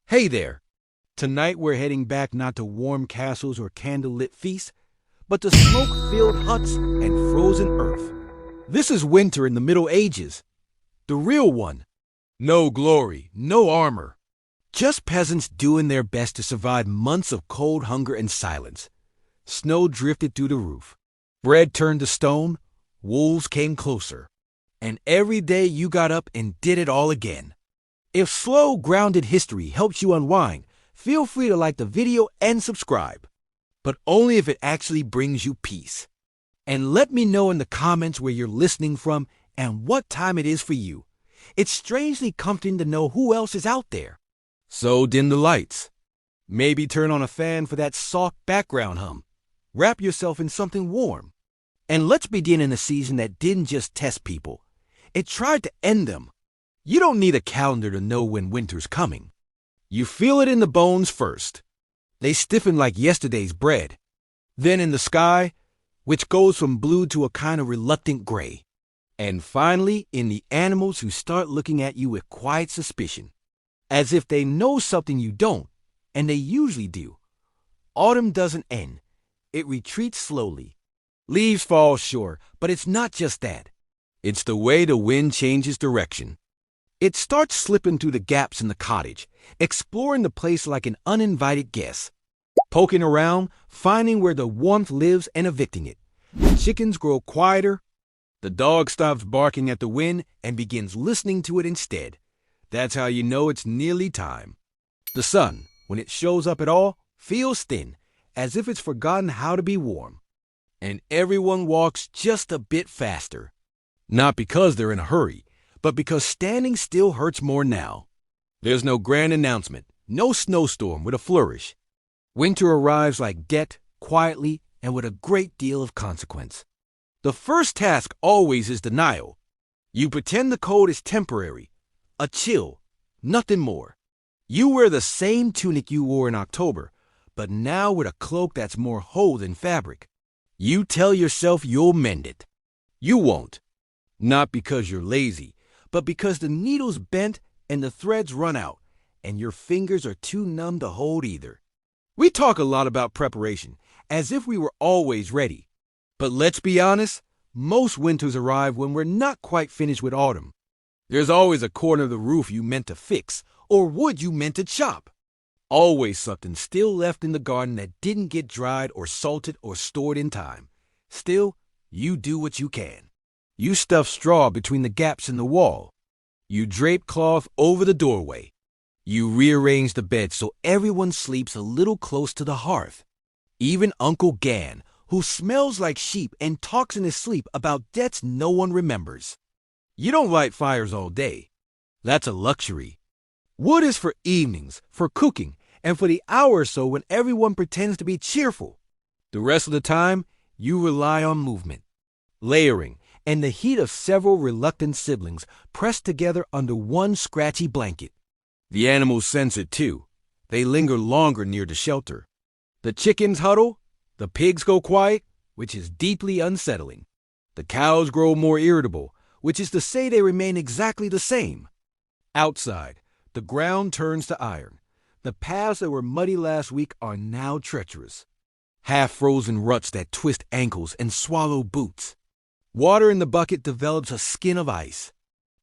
Hey there! Tonight we're heading back not to warm castles or candlelit feasts, but to smoke-filled huts and frozen earth. This is winter in the Middle Ages. The real one. No glory, no armor. Just peasants doing their best to survive months of cold hunger and silence. Snow drifted through the roof. Bread turned to stone. Wolves came closer. And every day you got up and did it all again. If slow, grounded history helps you unwind, feel free to like the video and subscribe. But only if it actually brings you peace. And let me know in the comments where you're listening from and what time it is for you. It's strangely comforting to know who else is out there. So dim the lights. Maybe turn on a fan for that soft background hum. Wrap yourself in something warm. And let's begin in a season that didn't just test people. It tried to end them. You don't need a calendar to know when winter's coming. You feel it in the bones first. They stiffen like yesterday's bread. Then in the sky, which goes from blue to a kind of reluctant gray. And finally, in the animals who start looking at you with quiet suspicion. As if they know something you don't, and they usually do. Autumn doesn't end. It retreats slowly. Leaves fall, sure, but it's not just that. It's the way the wind changes direction. It starts slipping through the gaps in the cottage, exploring the place like an uninvited guest. Poking around, finding where the warmth lives and evicting it. The chickens grow quieter. The dog stops barking at the wind and begins listening to it instead. That's how you know it's nearly time. The sun, when it shows up at all, feels thin, as if it's forgotten how to be warm. And everyone walks just a bit faster. Not because they're in a hurry, but because standing still hurts more now. There's no grand announcement, no snowstorm with a flourish. Winter arrives like death, quietly, and with a great deal of consequence. The first task always is denial. You pretend the cold is temporary, a chill, nothing more. You wear the same tunic you wore in October, but now with a cloak that's more whole than fabric. You tell yourself you'll mend it. You won't. Not because you're lazy, but because the needle's bent and the threads run out, and your fingers are too numb to hold either. We talk a lot about preparation, as if we were always ready. But let's be honest, most winters arrive when we're not quite finished with autumn. There's always a corner of the roof you meant to fix, or wood you meant to chop. Always something still left in the garden that didn't get dried or salted or stored in time. Still, you do what you can. You stuff straw between the gaps in the wall. You drape cloth over the doorway. You rearrange the bed so everyone sleeps a little close to the hearth. Even Uncle Gan, who smells like sheep and talks in his sleep about debts no one remembers. You don't light fires all day. That's a luxury. Wood is for evenings, for cooking, and for the hour or so when everyone pretends to be cheerful. The rest of the time, you rely on movement, layering, and the heat of several reluctant siblings pressed together under one scratchy blanket. The animals sense it too. They linger longer near the shelter. The chickens huddle. The pigs go quiet, which is deeply unsettling. The cows grow more irritable, which is to say they remain exactly the same. Outside, the ground turns to iron. The paths that were muddy last week are now treacherous. Half-frozen ruts that twist ankles and swallow boots. Water in the bucket develops a skin of ice.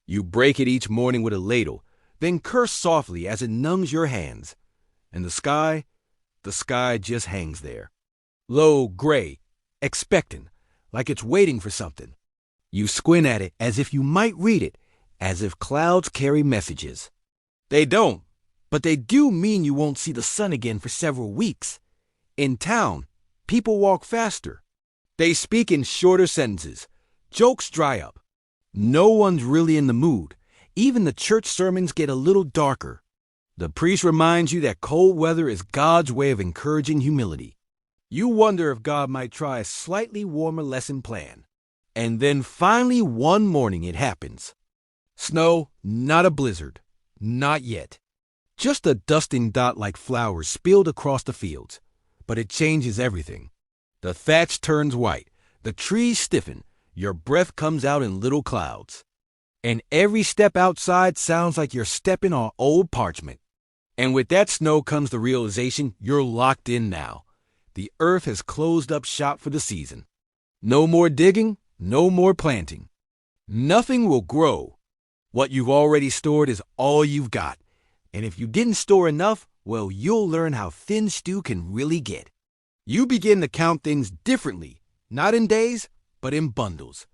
You break it each morning with a ladle, then curse softly as it numbs your hands. And the sky just hangs there. Low, gray, expectant, like it's waiting for something. You squint at it as if you might read it, as if clouds carry messages. They don't, but they do mean you won't see the sun again for several weeks. In town, people walk faster. They speak in shorter sentences. Jokes dry up. No one's really in the mood. Even the church sermons get a little darker. The priest reminds you that cold weather is God's way of encouraging humility. You wonder if God might try a slightly warmer lesson plan. And then finally one morning it happens. Snow, not a blizzard. Not yet. Just a dusting dot like flowers spilled across the fields. But it changes everything. The thatch turns white. The trees stiffen. Your breath comes out in little clouds. And every step outside sounds like you're stepping on old parchment. And with that snow comes the realization you're locked in now. The earth has closed up shop for the season. No more digging, no more planting. Nothing will grow. What you've already stored is all you've got. And if you didn't store enough, well, you'll learn how thin stew can really get. You begin to count things differently, not in days, but in bundles.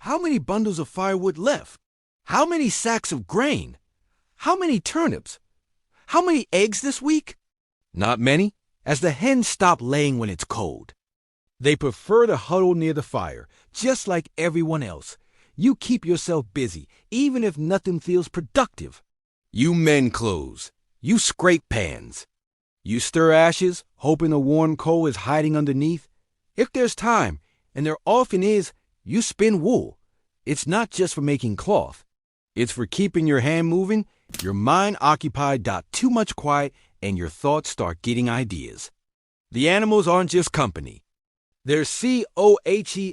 How many bundles of firewood left? How many sacks of grain? How many turnips? How many eggs this week? Not many, as the hens stop laying when it's cold. They prefer to huddle near the fire, just like everyone else. You keep yourself busy, even if nothing feels productive. You mend clothes. You scrape pans. You stir ashes, hoping a warm coal is hiding underneath. If there's time, and there often is, you spin wool. It's not just for making cloth. It's for keeping your hand moving, your mind occupied. Too much quiet, and your thoughts start getting ideas. The animals aren't just company. They're COHEANT.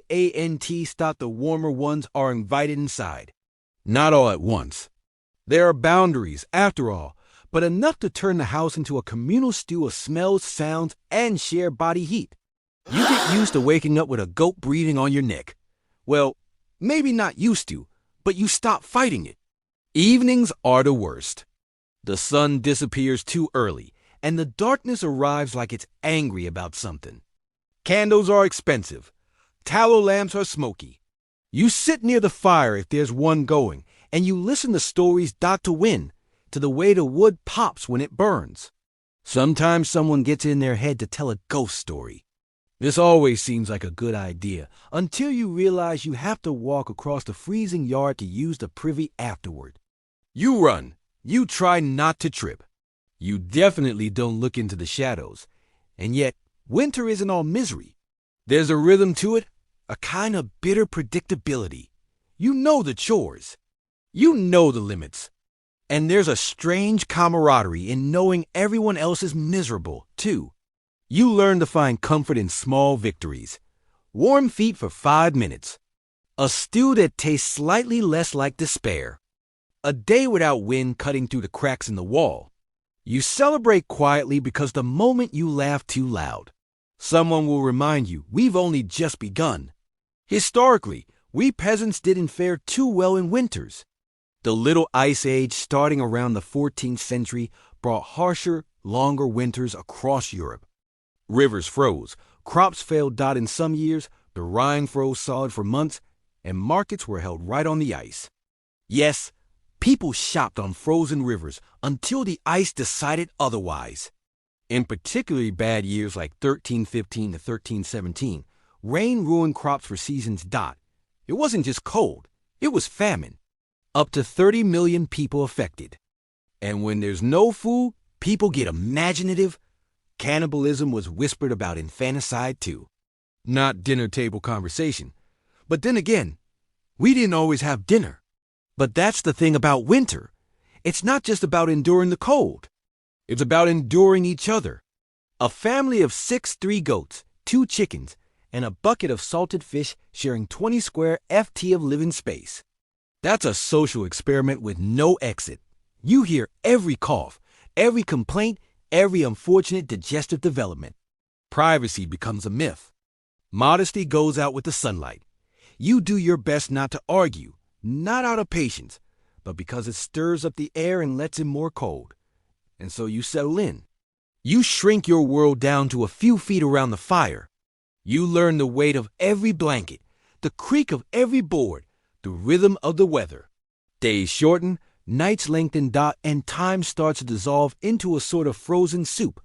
The warmer ones are invited inside. Not all at once. There are boundaries, after all, but enough to turn the house into a communal stew of smells, sounds, and shared body heat. You get used to waking up with a goat breathing on your neck. Well, maybe not used to, but you stop fighting it. Evenings are the worst. The sun disappears too early, and the darkness arrives like it's angry about something. Candles are expensive. Tallow lamps are smoky. You sit near the fire if there's one going, and you listen to stories. To win, to the way the wood pops when it burns. Sometimes someone gets in their head to tell a ghost story. This always seems like a good idea until you realize you have to walk across the freezing yard to use the privy afterward. You run. You try not to trip. You definitely don't look into the shadows. And yet, winter isn't all misery. There's a rhythm to it, a kind of bitter predictability. You know the chores. You know the limits. And there's a strange camaraderie in knowing everyone else is miserable, too. You learn to find comfort in small victories. Warm feet for 5 minutes. A stew that tastes slightly less like despair. A day without wind cutting through the cracks in the wall. You celebrate quietly because the moment you laugh too loud, someone will remind you we've only just begun. Historically, we peasants didn't fare too well in winters. The Little Ice Age, starting around the 14th century, brought harsher, longer winters across Europe. Rivers froze, crops failed. In some years, the Rhine froze solid for months, and markets were held right on the ice. Yes, people shopped on frozen rivers until the ice decided otherwise. In particularly bad years like 1315 to 1317, rain ruined crops for seasons. It wasn't just cold, it was famine. Up to 30 million people affected. And when there's no food, people get imaginative. Cannibalism was whispered about infanticide too. Not dinner table conversation. But then again, we didn't always have dinner. But that's the thing about winter. It's not just about enduring the cold. It's about enduring each other. A family of 3 goats, 2 chickens, and a bucket of salted fish sharing 20 square ft of living space. That's a social experiment with no exit. You hear every cough, every complaint, every unfortunate digestive development. Privacy becomes a myth. Modesty goes out with the sunlight. You do your best not to argue, not out of patience, but because it stirs up the air and lets in more cold. And so you settle in. You shrink your world down to a few feet around the fire. You learn the weight of every blanket, the creak of every board, the rhythm of the weather. Days shorten, nights lengthen. And time starts to dissolve into a sort of frozen soup.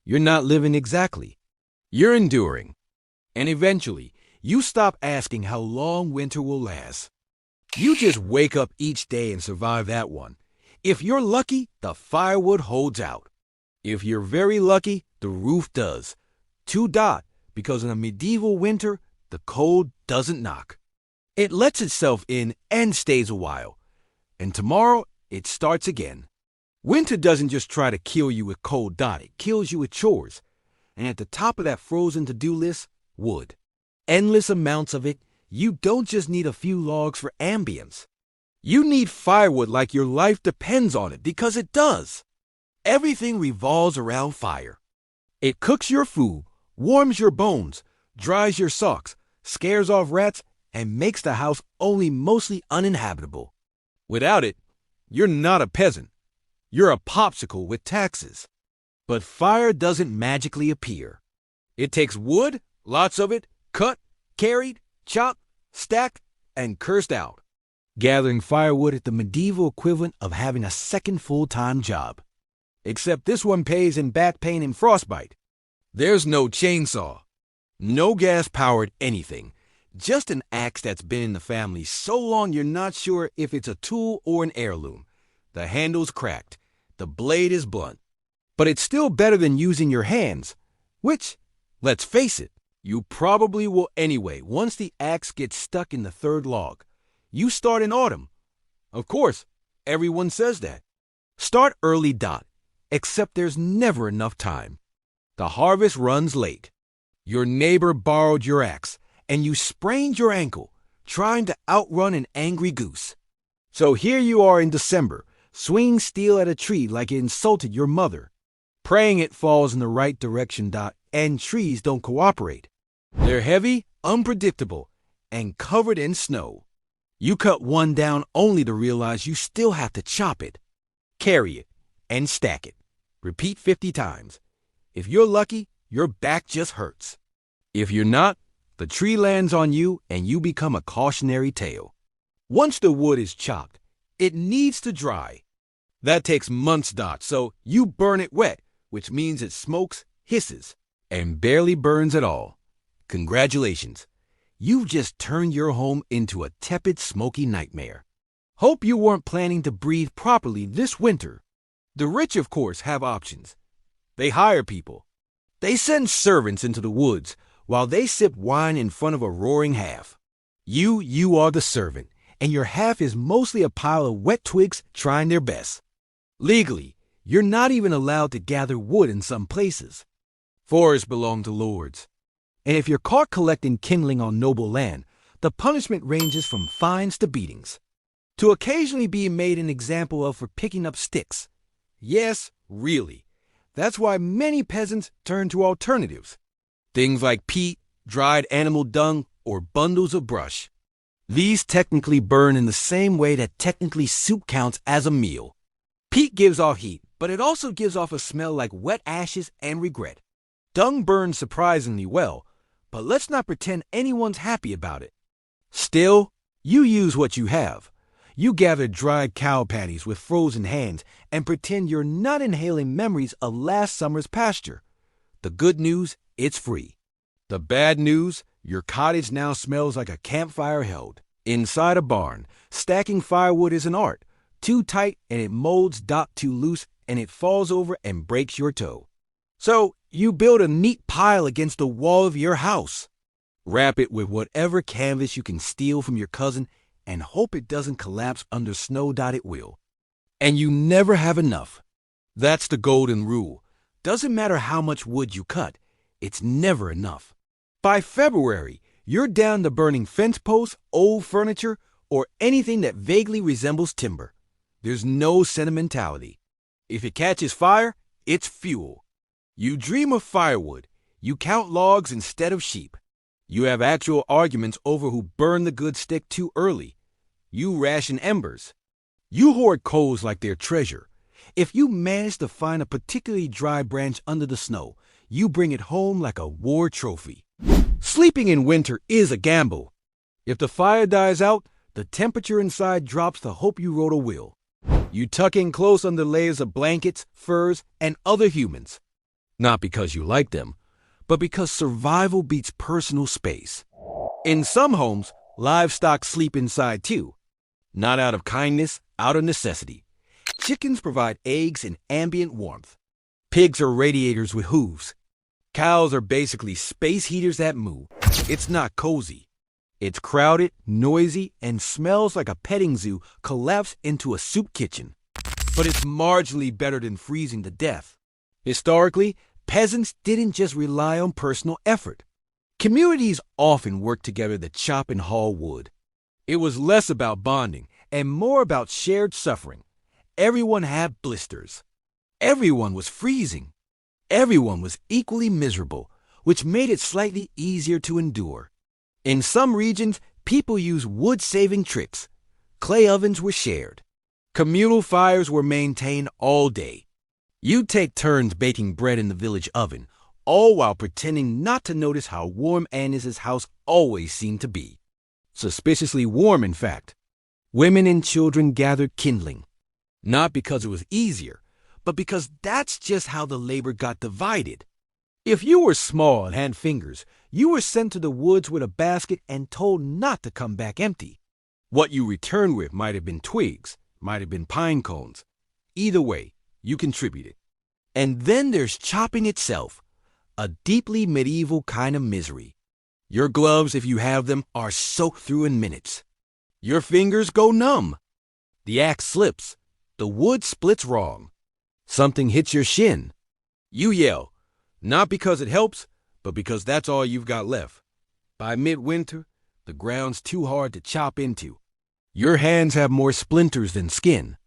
You're not living exactly. You're enduring. And eventually, you stop asking how long winter will last. You just wake up each day and survive that one. If you're lucky, the firewood holds out. If you're very lucky, the roof does. Because in a medieval winter, the cold doesn't knock. It lets itself in and stays a while. And tomorrow, it starts again. Winter doesn't just try to kill you with cold. It kills you with chores. And at the top of that frozen to-do list, wood. Endless amounts of it. You don't just need a few logs for ambience. You need firewood like your life depends on it, because it does. Everything revolves around fire. It cooks your food, warms your bones, dries your socks, scares off rats, and makes the house only mostly uninhabitable. Without it, you're not a peasant. You're a popsicle with taxes. But fire doesn't magically appear. It takes wood, lots of it, cut, carried, chopped, stacked, and cursed out. Gathering firewood is the medieval equivalent of having a second full-time job. Except this one pays in back pain and frostbite. There's no chainsaw, no gas-powered anything, just an axe that's been in the family so long you're not sure if it's a tool or an heirloom. The handle's cracked, the blade is blunt. But it's still better than using your hands, which, let's face it, you probably will anyway once the axe gets stuck in the third log. You start in autumn. Of course, everyone says that. Start early. Except there's never enough time. The harvest runs late. Your neighbor borrowed your axe, and you sprained your ankle trying to outrun an angry goose. So here you are in December, swinging steel at a tree like it insulted your mother, praying it falls in the right direction. And trees don't cooperate. They're heavy, unpredictable, and covered in snow. You cut one down only to realize you still have to chop it, carry it, and stack it. Repeat 50 times. If you're lucky, your back just hurts. If you're not, the tree lands on you and you become a cautionary tale. Once the wood is chopped, it needs to dry. That takes months. So you burn it wet, which means it smokes, hisses, and barely burns at all. Congratulations. You've just turned your home into a tepid, smoky nightmare. Hope you weren't planning to breathe properly this winter. The rich, of course, have options. They hire people. They send servants into the woods while they sip wine in front of a roaring half. You are the servant, and your half is mostly a pile of wet twigs trying their best. Legally, you're not even allowed to gather wood in some places. Forests belong to lords. And if you're caught collecting kindling on noble land, the punishment ranges from fines to beatings. To occasionally be made an example of for picking up sticks. Yes, really. That's why many peasants turn to alternatives. Things like peat, dried animal dung, or bundles of brush. These technically burn in the same way that technically soup counts as a meal. Peat gives off heat, but it also gives off a smell like wet ashes and regret. Dung burns surprisingly well, but let's not pretend anyone's happy about it. Still, you use what you have. You gather dried cow patties with frozen hands and pretend you're not inhaling memories of last summer's pasture. The good news, it's free. The bad news, your cottage now smells like a campfire held inside a barn. Stacking firewood is an art. Too tight and it molds. Too loose and it falls over and breaks your toe. So you build a neat pile against the wall of your house. Wrap it with whatever canvas you can steal from your cousin and hope it doesn't collapse under snow. It will. And you never have enough. That's the golden rule. Doesn't matter how much wood you cut, it's never enough. By February, you're down to burning fence posts, old furniture, or anything that vaguely resembles timber. There's no sentimentality. If it catches fire, it's fuel. You dream of firewood. You count logs instead of sheep. You have actual arguments over who burned the good stick too early. You ration embers. You hoard coals like they're treasure. If you manage to find a particularly dry branch under the snow, you bring it home like a war trophy. Sleeping in winter is a gamble. If the fire dies out, the temperature inside drops to hope you wrote a will. You tuck in close under layers of blankets, furs, and other humans. Not because you like them, but because survival beats personal space. In some homes, livestock sleep inside too. Not out of kindness, out of necessity. Chickens provide eggs and ambient warmth. Pigs are radiators with hooves. Cows are basically space heaters that moo. It's not cozy. It's crowded, noisy, and smells like a petting zoo collapsed into a soup kitchen. But it's marginally better than freezing to death. Historically, peasants didn't just rely on personal effort. Communities often worked together to chop and haul wood. It was less about bonding and more about shared suffering. Everyone had blisters. Everyone was freezing. Everyone was equally miserable, which made it slightly easier to endure. In some regions, people used wood-saving tricks. Clay ovens were shared. Communal fires were maintained all day. You'd take turns baking bread in the village oven, all while pretending not to notice how warm Annis's house always seemed to be. Suspiciously warm, in fact. Women and children gathered kindling. Not because it was easier, but because that's just how the labor got divided. If you were small and had fingers, you were sent to the woods with a basket and told not to come back empty. What you returned with might have been twigs, might have been pine cones. Either way, you contributed. And then there's chopping itself, a deeply medieval kind of misery. Your gloves, if you have them, are soaked through in minutes. Your fingers go numb. The axe slips. The wood splits wrong. Something hits your shin. You yell, not because it helps, but because that's all you've got left. By midwinter, the ground's too hard to chop into. Your hands have more splinters than skin.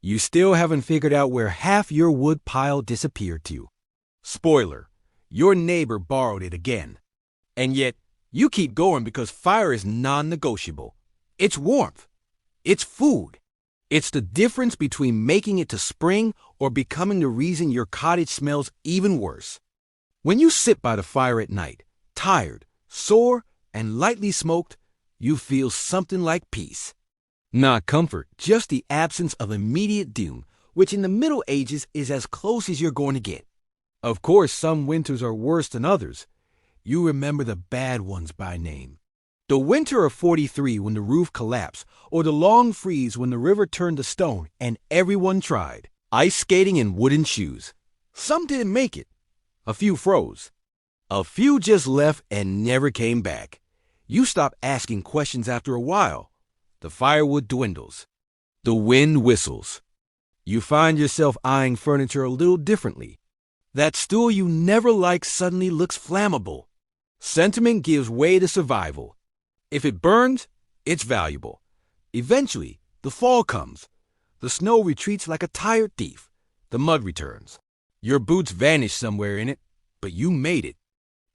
You still haven't figured out where half your wood pile disappeared to. Spoiler, your neighbor borrowed it again. And yet, you keep going because fire is non-negotiable. It's warmth. It's food. It's the difference between making it to spring or becoming the reason your cottage smells even worse. When you sit by the fire at night, tired, sore, and lightly smoked, you feel something like peace. Not comfort, just the absence of immediate doom, which in the Middle Ages is as close as you're going to get. Of course, some winters are worse than others. You remember the bad ones by name. The winter of 43 when the roof collapsed, or the long freeze when the river turned to stone and everyone tried. Ice skating in wooden shoes. Some didn't make it. A few froze. A few just left and never came back. You stop asking questions after a while. The firewood dwindles. The wind whistles. You find yourself eyeing furniture a little differently. That stool you never liked suddenly looks flammable. Sentiment gives way to survival. If it burns, it's valuable. Eventually, the fall comes. The snow retreats like a tired thief. The mud returns. Your boots vanish somewhere in it, but you made it.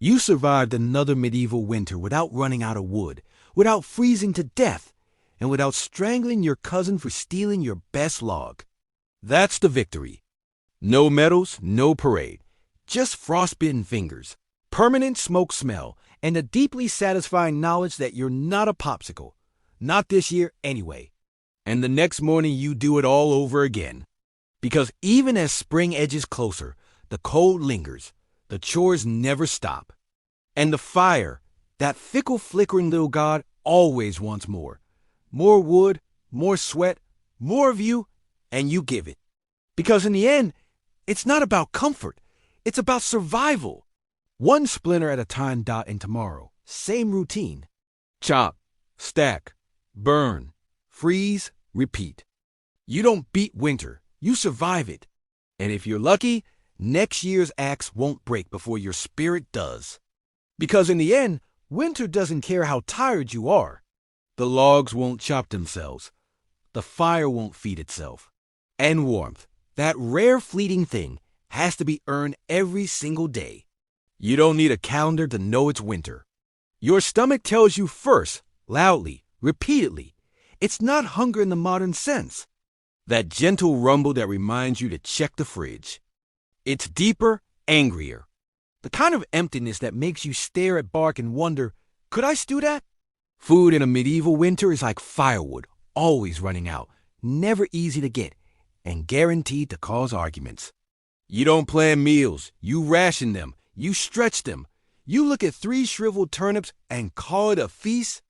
You survived another medieval winter without running out of wood, without freezing to death, and without strangling your cousin for stealing your best log. That's the victory. No medals, no parade. Just frostbitten fingers, permanent smoke smell, and a deeply satisfying knowledge that you're not a popsicle. Not this year anyway. And the next morning you do it all over again. Because even as spring edges closer, the cold lingers, the chores never stop. And the fire, that fickle flickering little god, always wants more. More wood, more sweat, more of you, and you give it. Because in the end, it's not about comfort. It's about survival. One splinter at a time. And tomorrow, same routine. Chop, stack, burn, freeze, repeat. You don't beat winter. You survive it. And if you're lucky, next year's axe won't break before your spirit does. Because in the end, winter doesn't care how tired you are. The logs won't chop themselves. The fire won't feed itself. And warmth, that rare fleeting thing, has to be earned every single day. You don't need a calendar to know it's winter. Your stomach tells you first, loudly, repeatedly. It's not hunger in the modern sense. That gentle rumble that reminds you to check the fridge. It's deeper, angrier. The kind of emptiness that makes you stare at bark and wonder, could I stew that? Food in a medieval winter is like firewood, always running out, never easy to get, and guaranteed to cause arguments. You don't plan meals, you ration them, you stretch them. You look at 3 shriveled turnips and call it a feast.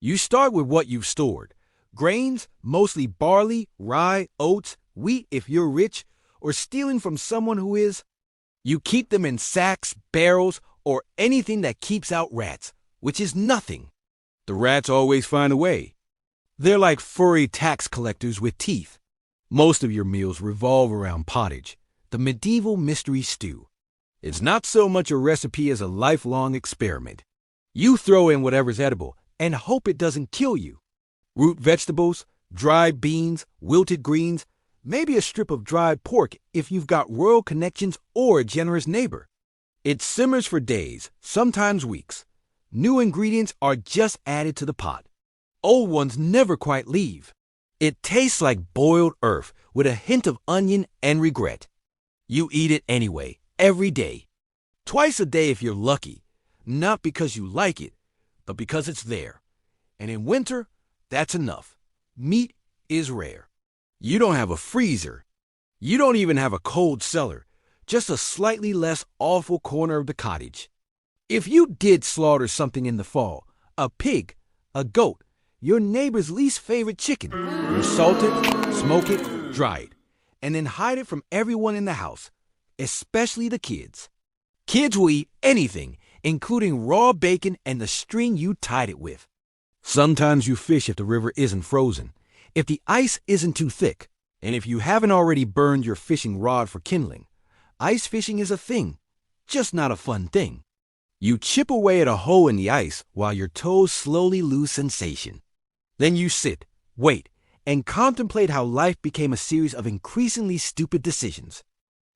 You start with what you've stored. Grains, mostly barley, rye, oats, wheat if you're rich, or stealing from someone who is. You keep them in sacks, barrels, or anything that keeps out rats, which is nothing. The rats always find a way. They're like furry tax collectors with teeth. Most of your meals revolve around pottage, the medieval mystery stew. It's not so much a recipe as a lifelong experiment. You throw in whatever's edible and hope it doesn't kill you. Root vegetables, dried beans, wilted greens, Maybe a strip of dried pork if you've got royal connections or a generous neighbor. It simmers for days, sometimes weeks. New ingredients are just added to the pot. Old ones never quite leave. It tastes like boiled earth with a hint of onion and regret. You eat it anyway, every day. Twice a day if you're lucky, not because you like it, but because it's there. And in winter, that's enough. Meat is rare. You don't have a freezer. You don't even have a cold cellar, just a slightly less awful corner of the cottage. If you did slaughter something in the fall, a pig, a goat, your neighbor's least favorite chicken, you salt it, smoke it, dry it, and then hide it from everyone in the house, especially the kids. Kids will eat anything, including raw bacon and the string you tied it with. Sometimes you fish if the river isn't frozen, if the ice isn't too thick, and if you haven't already burned your fishing rod for kindling. Ice fishing is a thing, just not a fun thing. You chip away at a hole in the ice while your toes slowly lose sensation. Then you sit, wait, and contemplate how life became a series of increasingly stupid decisions.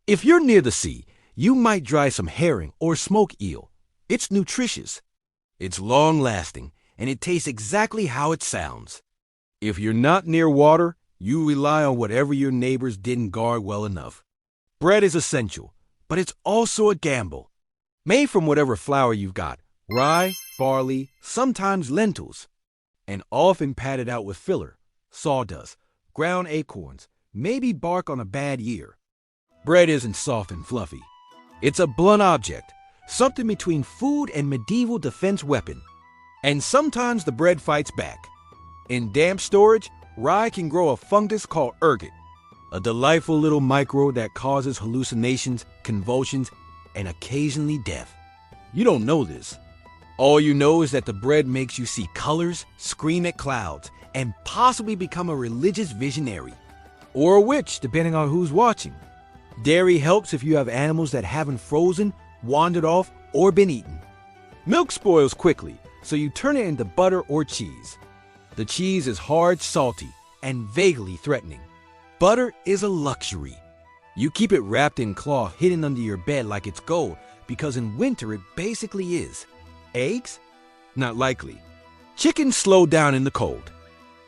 If you're near the sea, you might dry some herring or smoke eel. It's nutritious. It's long-lasting, and it tastes exactly how it sounds. If you're not near water, you rely on whatever your neighbors didn't guard well enough. Bread is essential, but it's also a gamble. Made from whatever flour you've got, rye, barley, sometimes lentils, and often padded out with filler, sawdust, ground acorns, maybe bark on a bad year. Bread isn't soft and fluffy. It's a blunt object, something between food and medieval defense weapon. And sometimes the bread fights back. In damp storage, rye can grow a fungus called ergot, a delightful little microbe that causes hallucinations, convulsions, and occasionally death. You don't know this. All you know is that the bread makes you see colors, scream at clouds, and possibly become a religious visionary. Or a witch, depending on who's watching. Dairy helps if you have animals that haven't frozen, wandered off, or been eaten. Milk spoils quickly, so you turn it into butter or cheese. The cheese is hard, salty, and vaguely threatening. Butter is a luxury. You keep it wrapped in cloth hidden under your bed like it's gold, because in winter it basically is. Eggs? Not likely. Chickens slow down in the cold.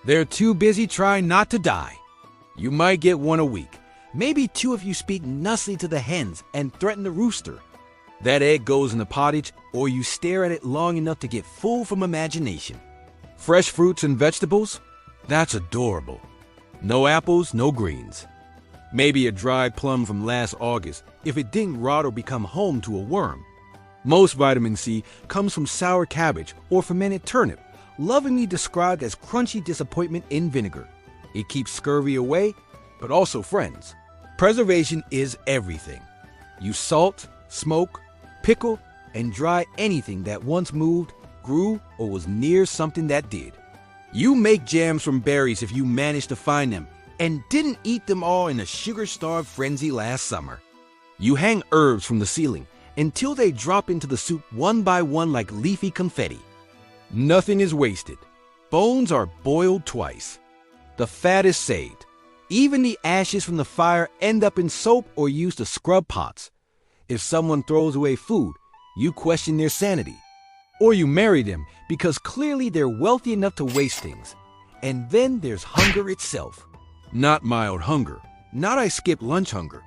They're too busy trying not to die. You might get one a week, maybe two if you speak nicely to the hens and threaten the rooster. That egg goes in the pottage, or you stare at it long enough to get full from imagination. Fresh fruits and vegetables? That's adorable. No apples, no greens. Maybe a dried plum from last August if it didn't rot or become home to a worm. Most vitamin C comes from sour cabbage or fermented turnip, lovingly described as crunchy disappointment in vinegar. It keeps scurvy away, but also friends. Preservation is everything. You salt, smoke, pickle, and dry anything that once moved, grew, or was near something that did. You make jams from berries if you manage to find them, and didn't eat them all in a sugar-starved frenzy last summer. You hang herbs from the ceiling until they drop into the soup one by one like leafy confetti. Nothing is wasted. Bones are boiled twice. The fat is saved. Even the ashes from the fire end up in soap or used to scrub pots. If someone throws away food, you question their sanity. Or you marry them because clearly they're wealthy enough to waste things. And then there's hunger itself. Not mild hunger, not I skipped lunch hunger,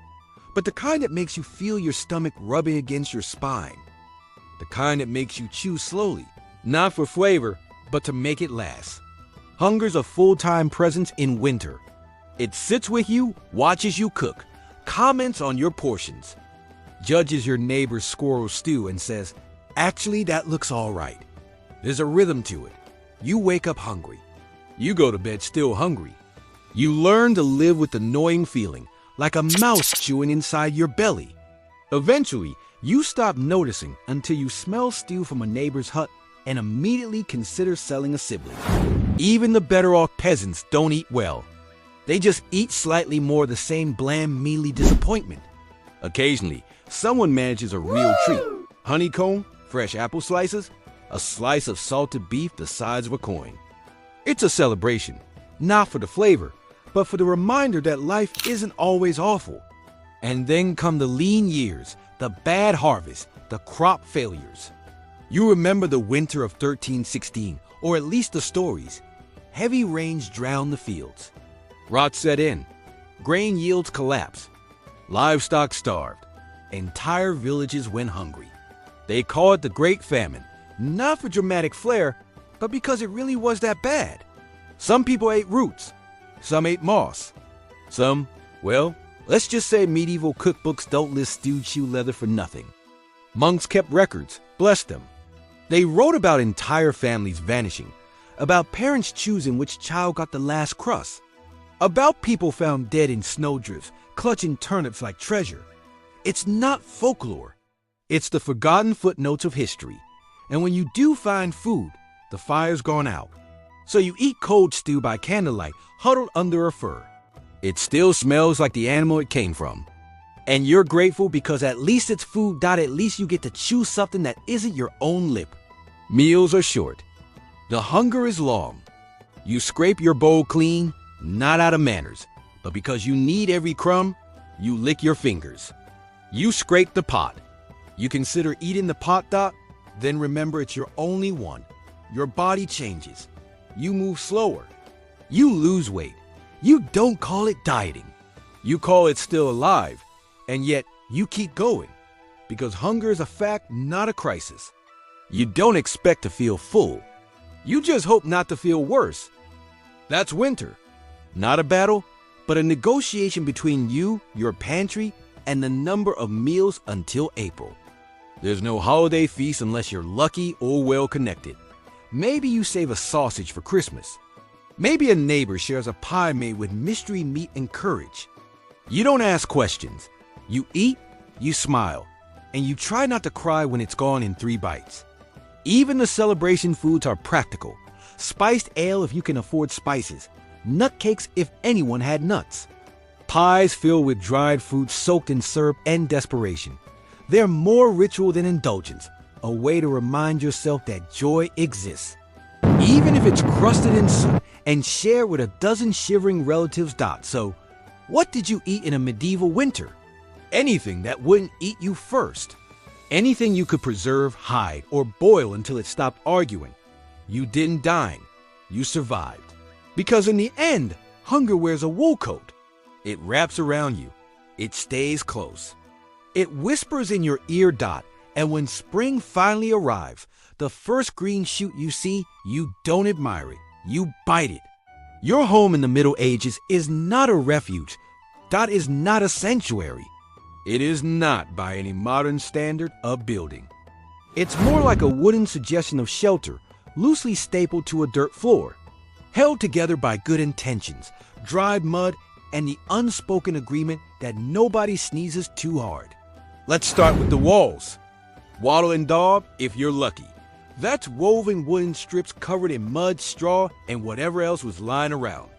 but the kind that makes you feel your stomach rubbing against your spine. The kind that makes you chew slowly, not for flavor, but to make it last. Hunger's a full-time presence in winter. It sits with you, watches you cook, comments on your portions, judges your neighbor's squirrel stew and says, "Actually, that looks all right." There's a rhythm to it. You wake up hungry. You go to bed still hungry. You learn to live with the gnawing feeling, like a mouse chewing inside your belly. Eventually, you stop noticing until you smell stew from a neighbor's hut and immediately consider selling a sibling. Even the better-off peasants don't eat well. They just eat slightly more of the same bland, mealy disappointment. Occasionally, someone manages a real treat. Honeycomb, fresh apple slices, a slice of salted beef the size of a coin. It's a celebration, not for the flavor, but for the reminder that life isn't always awful. And then come the lean years, the bad harvest, the crop failures. You remember the winter of 1316, or at least the stories. Heavy rains drowned the fields. Rot set in. Grain yields collapsed. Livestock starved. Entire villages went hungry. They call it the Great Famine, not for dramatic flair, but because it really was that bad. Some people ate roots. Some ate moss. Some, well, let's just say medieval cookbooks don't list stewed shoe leather for nothing. Monks kept records, blessed them. They wrote about entire families vanishing, about parents choosing which child got the last crust, about people found dead in snowdrifts, clutching turnips like treasure. It's not folklore. It's the forgotten footnotes of history. And when you do find food, the fire's gone out. So you eat cold stew by candlelight, huddled under a fir. It still smells like the animal it came from. And you're grateful because at least it's food. At least you get to chew something that isn't your own lip. Meals are short. The hunger is long. You scrape your bowl clean, not out of manners, but because you need every crumb, you lick your fingers. You scrape the pot. You consider eating the pot, then remember it's your only one. Your body changes. You move slower. You lose weight. You don't call it dieting. You call it still alive, and yet you keep going, because hunger is a fact, not a crisis. You don't expect to feel full. You just hope not to feel worse. That's winter. Not a battle, but a negotiation between you, your pantry, and the number of meals until April. There's no holiday feast unless you're lucky or well-connected. Maybe you save a sausage for Christmas. Maybe a neighbor shares a pie made with mystery meat and courage. You don't ask questions. You eat, you smile, and you try not to cry when it's gone in 3 bites. Even the celebration foods are practical. Spiced ale if you can afford spices. Nutcakes if anyone had nuts. Pies filled with dried fruit soaked in syrup and desperation. They're more ritual than indulgence, a way to remind yourself that joy exists. Even if it's crusted in soup and shared with a dozen shivering relatives. So, what did you eat in a medieval winter? Anything that wouldn't eat you first. Anything you could preserve, hide, or boil until it stopped arguing. You didn't dine. You survived. Because in the end, hunger wears a wool coat. It wraps around you. It stays close. It whispers in your ear. And when spring finally arrives, the first green shoot you see, you don't admire it. You bite it. Your home in the Middle Ages is not a refuge. Is not a sanctuary. It is not, by any modern standard, a building. It's more like a wooden suggestion of shelter, loosely stapled to a dirt floor, held together by good intentions, dried mud, and the unspoken agreement that nobody sneezes too hard. Let's start with the walls. Wattle and daub, if you're lucky. That's woven wooden strips covered in mud, straw, and whatever else was lying around.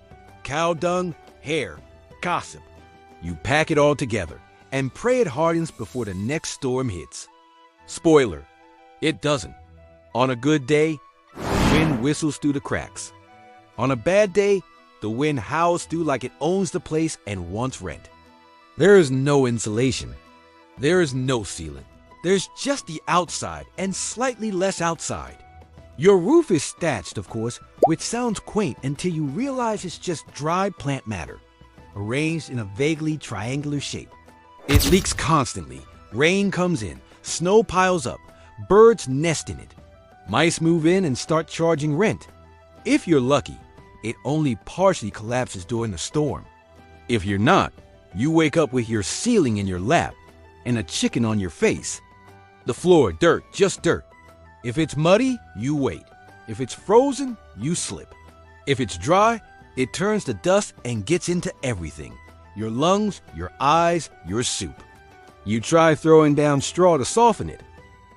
Cow dung, hair, gossip. You pack it all together and pray it hardens before the next storm hits. Spoiler, it doesn't. On a good day, the wind whistles through the cracks. On a bad day, the wind howls through like it owns the place and wants rent. There is no insulation. There is no ceiling. There's just the outside and slightly less outside. Your roof is thatched, of course, which sounds quaint until you realize it's just dried plant matter, arranged in a vaguely triangular shape. It leaks constantly. Rain comes in, snow piles up, birds nest in it. Mice move in and start charging rent. If you're lucky, it only partially collapses during the storm. If you're not, you wake up with your ceiling in your lap and a chicken on your face. The floor, dirt, just dirt. If it's muddy, you wait. If it's frozen, you slip. If it's dry, it turns to dust and gets into everything. Your lungs, your eyes, your soup. You try throwing down straw to soften it,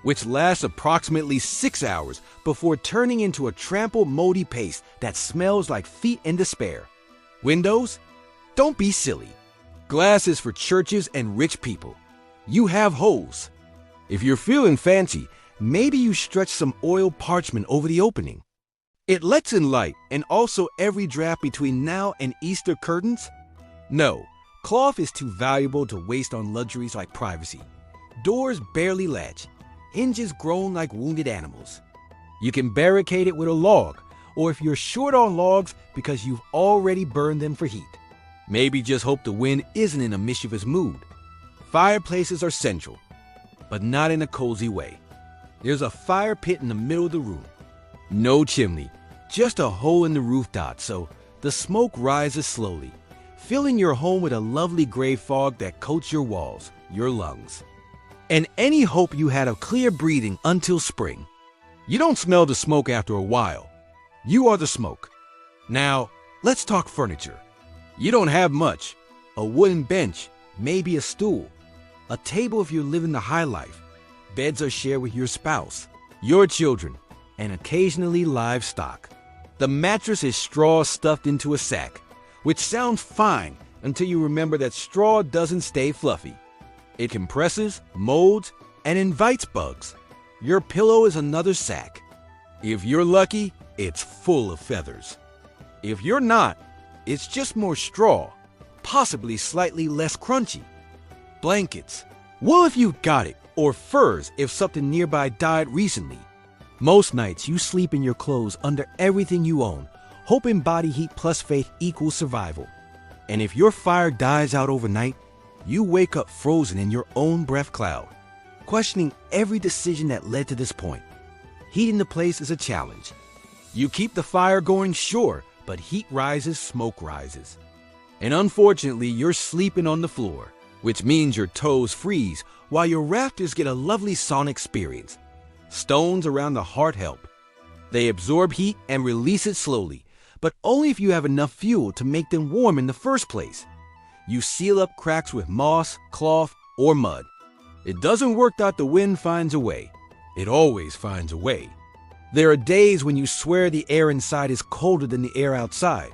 which lasts approximately 6 hours before turning into a trampled, moldy paste that smells like feet in despair. Windows? Don't be silly. Glass is for churches and rich people. You have holes. If you're feeling fancy, maybe you stretch some oil parchment over the opening. It lets in light, and also every draft between now and Easter curtains? No, cloth is too valuable to waste on luxuries like privacy. Doors barely latch, hinges groan like wounded animals. You can barricade it with a log, or if you're short on logs because you've already burned them for heat. Maybe just hope the wind isn't in a mischievous mood. Fireplaces are central, but not in a cozy way. There's a fire pit in the middle of the room. No chimney, just a hole in the roof dot, so the smoke rises slowly, filling your home with a lovely gray fog that coats your walls, your lungs. And any hope you had of clear breathing until spring. You don't smell the smoke after a while. You are the smoke. Now, let's talk furniture. You don't have much. A wooden bench, maybe a stool. A table if you're living the high life. Beds are shared with your spouse, your children, and occasionally livestock. The mattress is straw stuffed into a sack, which sounds fine until you remember that straw doesn't stay fluffy. It compresses, molds, and invites bugs. Your pillow is another sack. If you're lucky, it's full of feathers. If you're not, it's just more straw, possibly slightly less crunchy. Blankets. Wool if you got it, or furs if something nearby died recently. Most nights you sleep in your clothes under everything you own, hoping body heat plus faith equals survival. And if your fire dies out overnight, you wake up frozen in your own breath cloud, questioning every decision that led to this point. Heating the place is a challenge. You keep the fire going, sure, but heat rises, smoke rises. And unfortunately, you're sleeping on the floor, which means your toes freeze while your rafters get a lovely sauna experience. Stones around the heart help. They absorb heat and release it slowly, but only if you have enough fuel to make them warm in the first place. You seal up cracks with moss, cloth, or mud. It doesn't work that the wind finds a way. It always finds a way. There are days when you swear the air inside is colder than the air outside,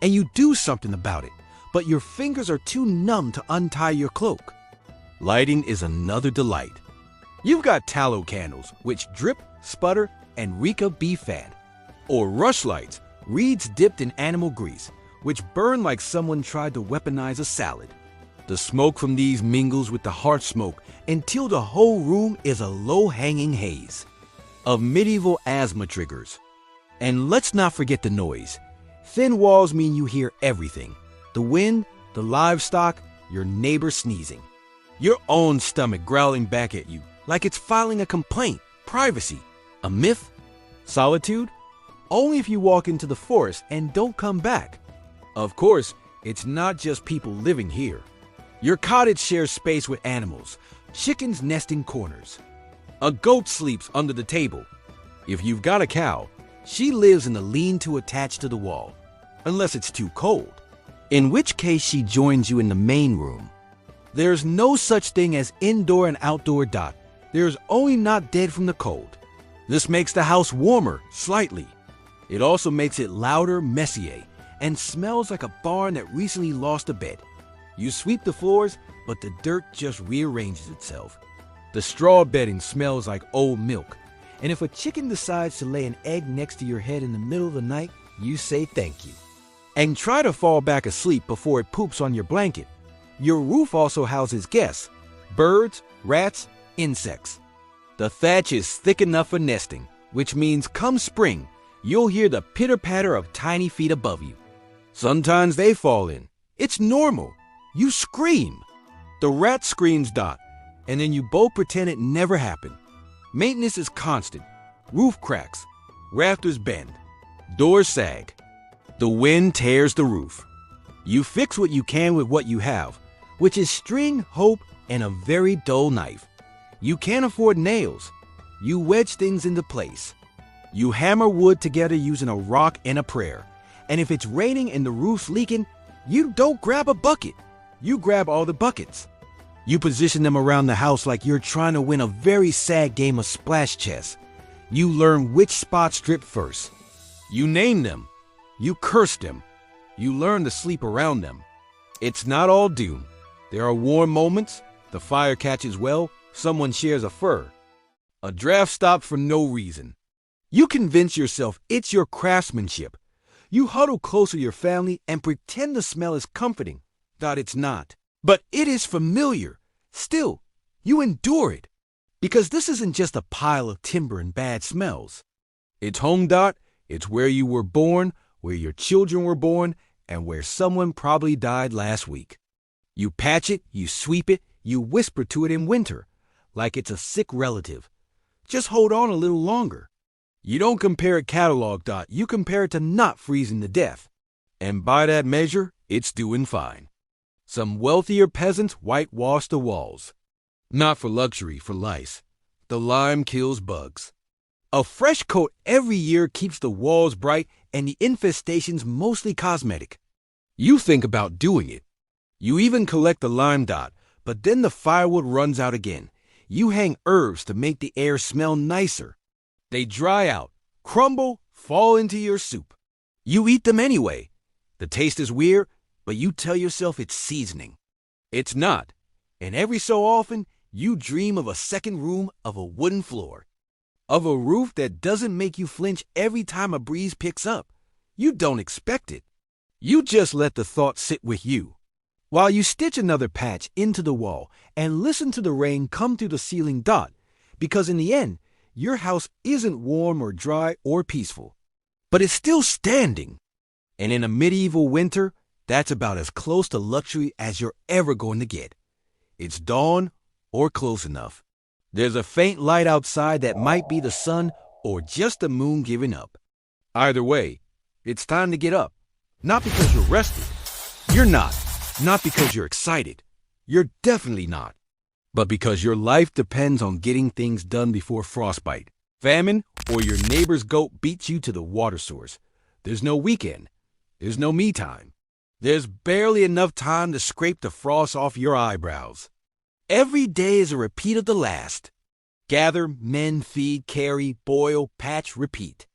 and you do something about it, but your fingers are too numb to untie your cloak. Lighting is another delight. You've got tallow candles, which drip, sputter, and reek of beef fat. Or rush lights, reeds dipped in animal grease, which burn like someone tried to weaponize a salad. The smoke from these mingles with the hearth smoke until the whole room is a low-hanging haze of medieval asthma triggers. And let's not forget the noise. Thin walls mean you hear everything. The wind, the livestock, your neighbor sneezing. Your own stomach growling back at you like it's filing a complaint. Privacy. A myth? Solitude? Only if you walk into the forest and don't come back. Of course, it's not just people living here. Your cottage shares space with animals. Chickens nest in corners. A goat sleeps under the table. If you've got a cow, she lives in the lean-to attached to the wall, unless it's too cold, in which case she joins you in the main room. There's no such thing as indoor and outdoor dot. There's only not dead from the cold. This makes the house warmer, slightly. It also makes it louder, messier, and smells like a barn that recently lost a bed. You sweep the floors, but the dirt just rearranges itself. The straw bedding smells like old milk, and if a chicken decides to lay an egg next to your head in the middle of the night, you say thank you. And try to fall back asleep before it poops on your blanket. Your roof also houses guests, birds, rats, insects. The thatch is thick enough for nesting, which means come spring, you'll hear the pitter-patter of tiny feet above you. Sometimes they fall in. It's normal. You scream. The rat screams dot, and then you both pretend it never happened. Maintenance is constant. Roof cracks. Rafters bend. Doors sag. The wind tears the roof. You fix what you can with what you have, which is string, hope, and a very dull knife. You can't afford nails. You wedge things into place. You hammer wood together using a rock and a prayer. And if it's raining and the roof's leaking, you don't grab a bucket. You grab all the buckets. You position them around the house like you're trying to win a very sad game of splash chess. You learn which spots drip first. You name them. You curse them. You learn to sleep around them. It's not all doom. There are warm moments. The fire catches well. Someone shares a fur. A draft stops for no reason. You convince yourself it's your craftsmanship. You huddle close to your family and pretend the smell is comforting. That it's not. But it is familiar. Still, you endure it. Because this isn't just a pile of timber and bad smells. It's home. It's where you were born, where your children were born, and where someone probably died last week. You patch it, you sweep it, you whisper to it in winter, like it's a sick relative. Just hold on a little longer. You don't compare it catalog. You compare it to not freezing to death. And by that measure, it's doing fine. Some wealthier peasants whitewash the walls. Not for luxury, for lice. The lime kills bugs. A fresh coat every year keeps the walls bright and the infestations mostly cosmetic. You think about doing it. You even collect the lime. But then the firewood runs out again. You hang herbs to make the air smell nicer. They dry out, crumble, fall into your soup. You eat them anyway. The taste is weird, but you tell yourself it's seasoning. It's not. And every so often, you dream of a second room, of a wooden floor, of a roof that doesn't make you flinch every time a breeze picks up. You don't expect it. You just let the thought sit with you. While you stitch another patch into the wall and listen to the rain come through the ceiling. Because in the end, your house isn't warm or dry or peaceful, but it's still standing. And in a medieval winter, that's about as close to luxury as you're ever going to get. It's dawn or close enough. There's a faint light outside that might be the sun or just the moon giving up. Either way, it's time to get up. Not because you're rested. You're not. Not because you're excited. You're definitely not. But because your life depends on getting things done before frostbite, famine, or your neighbor's goat beats you to the water source. There's no weekend. There's no me time. There's barely enough time to scrape the frost off your eyebrows. Every day is a repeat of the last. Gather, mend, feed, carry, boil, patch, repeat.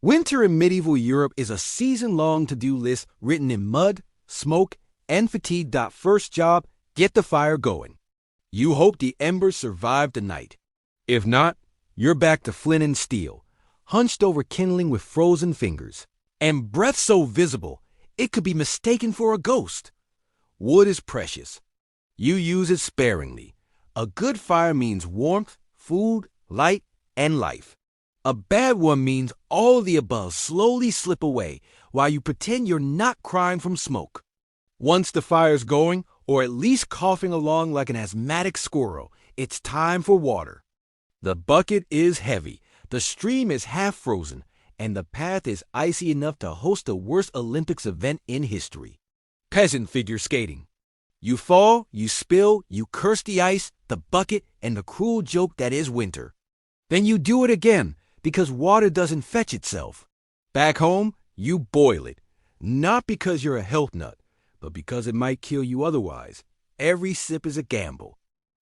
Winter in medieval Europe is a season-long to-do list written in mud, smoke, and fatigue. First job, get the fire going. You hope the embers survive the night. If not, you're back to flint and steel, hunched over kindling with frozen fingers. And breath so visible, it could be mistaken for a ghost. Wood is precious. You use it sparingly. A good fire means warmth, food, light, and life. A bad one means all of the above slowly slip away while you pretend you're not crying from smoke. Once the fire's going, or at least coughing along like an asthmatic squirrel, it's time for water. The bucket is heavy, the stream is half frozen, and the path is icy enough to host the worst Olympics event in history. Peasant figure skating. You fall, you spill, you curse the ice, the bucket, and the cruel joke that is winter. Then you do it again, because water doesn't fetch itself. Back home, you boil it. Not because you're a health nut, but because it might kill you otherwise. Every sip is a gamble.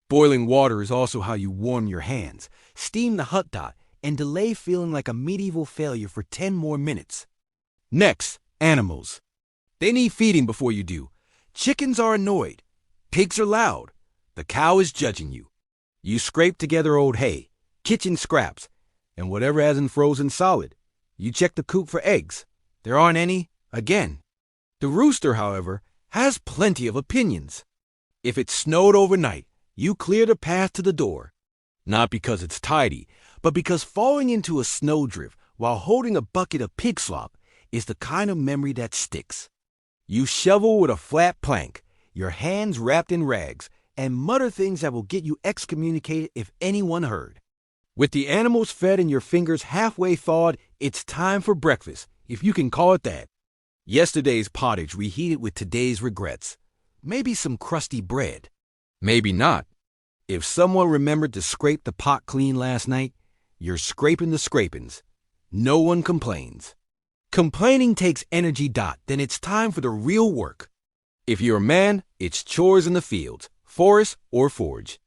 Boiling water is also how you warm your hands, steam the hut. And delay feeling like a medieval failure for 10 more minutes. Next, animals. They need feeding before you do. Chickens are annoyed. Pigs are loud. The cow is judging you. You scrape together old hay, kitchen scraps, and whatever hasn't frozen solid. You check the coop for eggs. There aren't any, again. The rooster, however, has plenty of opinions. If it snowed overnight, you clear the path to the door. Not because it's tidy, but because falling into a snowdrift while holding a bucket of pig slop is the kind of memory that sticks. You shovel with a flat plank, your hands wrapped in rags, and mutter things that will get you excommunicated if anyone heard. With the animals fed and your fingers halfway thawed, it's time for breakfast, if you can call it that. Yesterday's pottage reheated with today's regrets. Maybe some crusty bread. Maybe not. If someone remembered to scrape the pot clean last night, you're scraping the scrapings. No one complains. Complaining takes energy. Then it's time for the real work. If you're a man, it's chores in the fields, forest, or forge.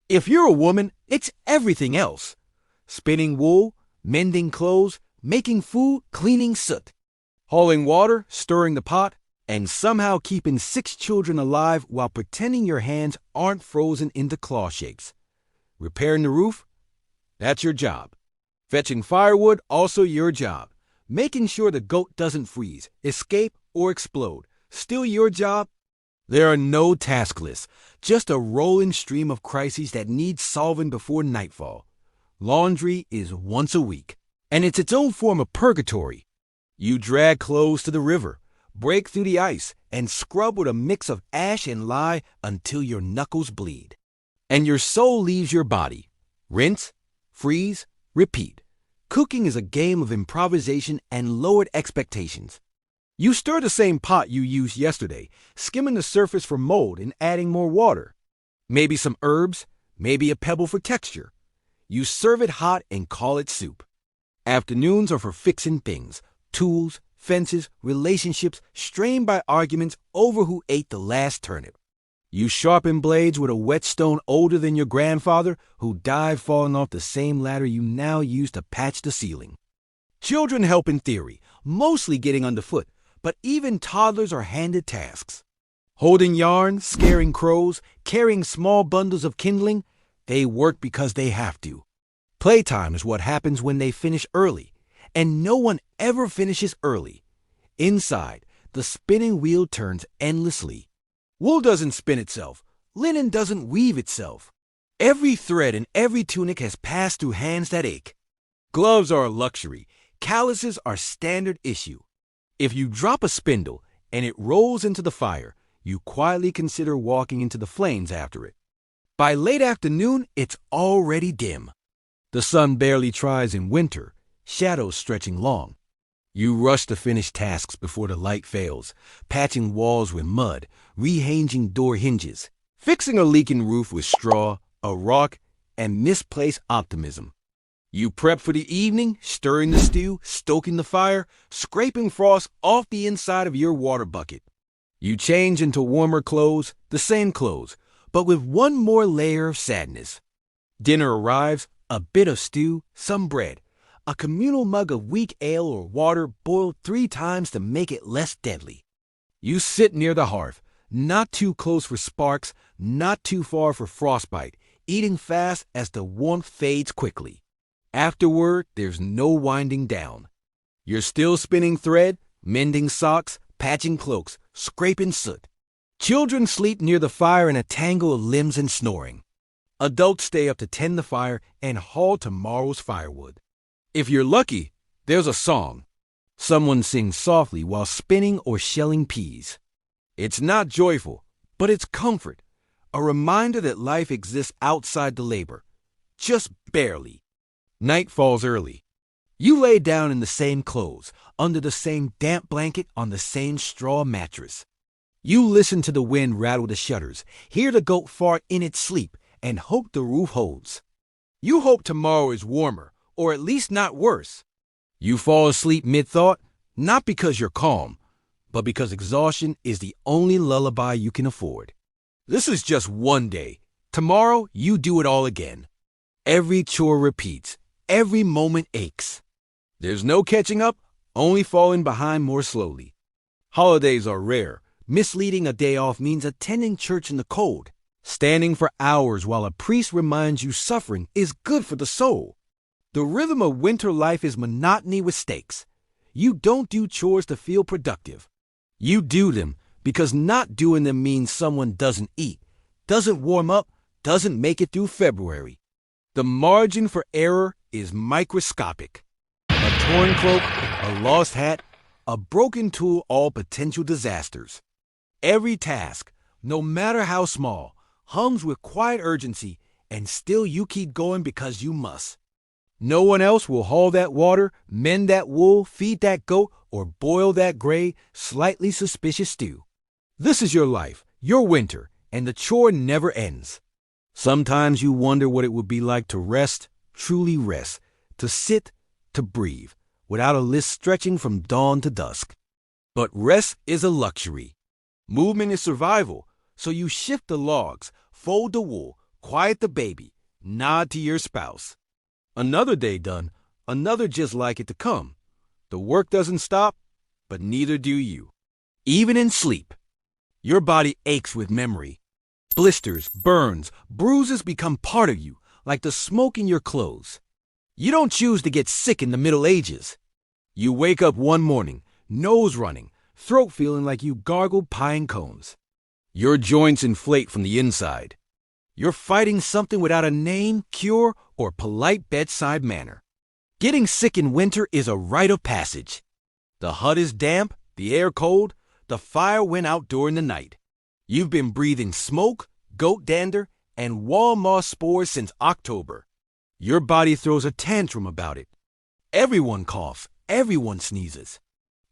If you're a woman, it's everything else. Spinning wool, mending clothes, making food, cleaning soot, hauling water, stirring the pot, and somehow keeping 6 children alive while pretending your hands aren't frozen into claw shapes. Repairing the roof? That's your job. Fetching firewood, also your job. Making sure the goat doesn't freeze, escape, or explode, still your job. There are no task lists, just a rolling stream of crises that need solving before nightfall. Laundry is once a week, and it's its own form of purgatory. You drag clothes to the river, break through the ice, and scrub with a mix of ash and lye until your knuckles bleed. And your soul leaves your body. Rinse, freeze, repeat. Cooking is a game of improvisation and lowered expectations. You stir the same pot you used yesterday, skimming the surface for mold and adding more water. Maybe some herbs, maybe a pebble for texture. You serve it hot and call it soup. Afternoons are for fixing things, tools, fences, relationships strained by arguments over who ate the last turnip. You sharpen blades with a whetstone older than your grandfather who died falling off the same ladder you now use to patch the ceiling. Children help in theory, mostly getting underfoot, but even toddlers are handed tasks. Holding yarn, scaring crows, carrying small bundles of kindling, they work because they have to. Playtime is what happens when they finish early, and no one ever finishes early. Inside, the spinning wheel turns endlessly. Wool doesn't spin itself. Linen doesn't weave itself. Every thread in every tunic has passed through hands that ache. Gloves are a luxury. Calluses are standard issue. If you drop a spindle and it rolls into the fire, you quietly consider walking into the flames after it. By late afternoon, it's already dim. The sun barely tries in winter, shadows stretching long. You rush to finish tasks before the light fails, patching walls with mud, rehanging door hinges, fixing a leaking roof with straw, a rock, and misplaced optimism. You prep for the evening, stirring the stew, stoking the fire, scraping frost off the inside of your water bucket. You change into warmer clothes, the same clothes, but with one more layer of sadness. Dinner arrives, a bit of stew, some bread, a communal mug of weak ale or water boiled 3 times to make it less deadly. You sit near the hearth, not too close for sparks, not too far for frostbite, eating fast as the warmth fades quickly. Afterward, there's no winding down. You're still spinning thread, mending socks, patching cloaks, scraping soot. Children sleep near the fire in a tangle of limbs and snoring. Adults stay up to tend the fire and haul tomorrow's firewood. If you're lucky, there's a song. Someone sings softly while spinning or shelling peas. It's not joyful, but it's comfort, a reminder that life exists outside the labor, just barely. Night falls early. You lay down in the same clothes, under the same damp blanket, on the same straw mattress. You listen to the wind rattle the shutters, hear the goat fart in its sleep, and hope the roof holds. You hope tomorrow is warmer, or at least not worse. You fall asleep mid-thought, not because you're calm, but because exhaustion is the only lullaby you can afford. This is just one day. Tomorrow, you do it all again. Every chore repeats. Every moment aches. There's no catching up, only falling behind more slowly. Holidays are rare. Misleading a day off means attending church in the cold. Standing for hours while a priest reminds you suffering is good for the soul. The rhythm of winter life is monotony with stakes. You don't do chores to feel productive. You do them because not doing them means someone doesn't eat, doesn't warm up, doesn't make it through February. The margin for error is microscopic. A torn cloak, a lost hat, a broken tool, all potential disasters. Every task, no matter how small, hums with quiet urgency, and still you keep going because you must. No one else will haul that water, mend that wool, feed that goat, or boil that gray, slightly suspicious stew. This is your life, your winter, and the chore never ends. Sometimes you wonder what it would be like to rest, truly rest, to sit, to breathe, without a list stretching from dawn to dusk. But rest is a luxury. Movement is survival, so you shift the logs, fold the wool, quiet the baby, nod to your spouse. Another day done, another just like it to come. The work doesn't stop, but neither do you. Even in sleep, your body aches with memory. Blisters, burns, bruises become part of you, like the smoke in your clothes. You don't choose to get sick in the Middle Ages. You wake up one morning, nose running, throat feeling like you gargled pine cones. Your joints inflate from the inside. You're fighting something without a name, cure, or polite bedside manner. Getting sick in winter is a rite of passage. The hut is damp, the air cold, the fire went out during the night. You've been breathing smoke, goat dander, and wall moss spores since October. Your body throws a tantrum about it. Everyone coughs, everyone sneezes.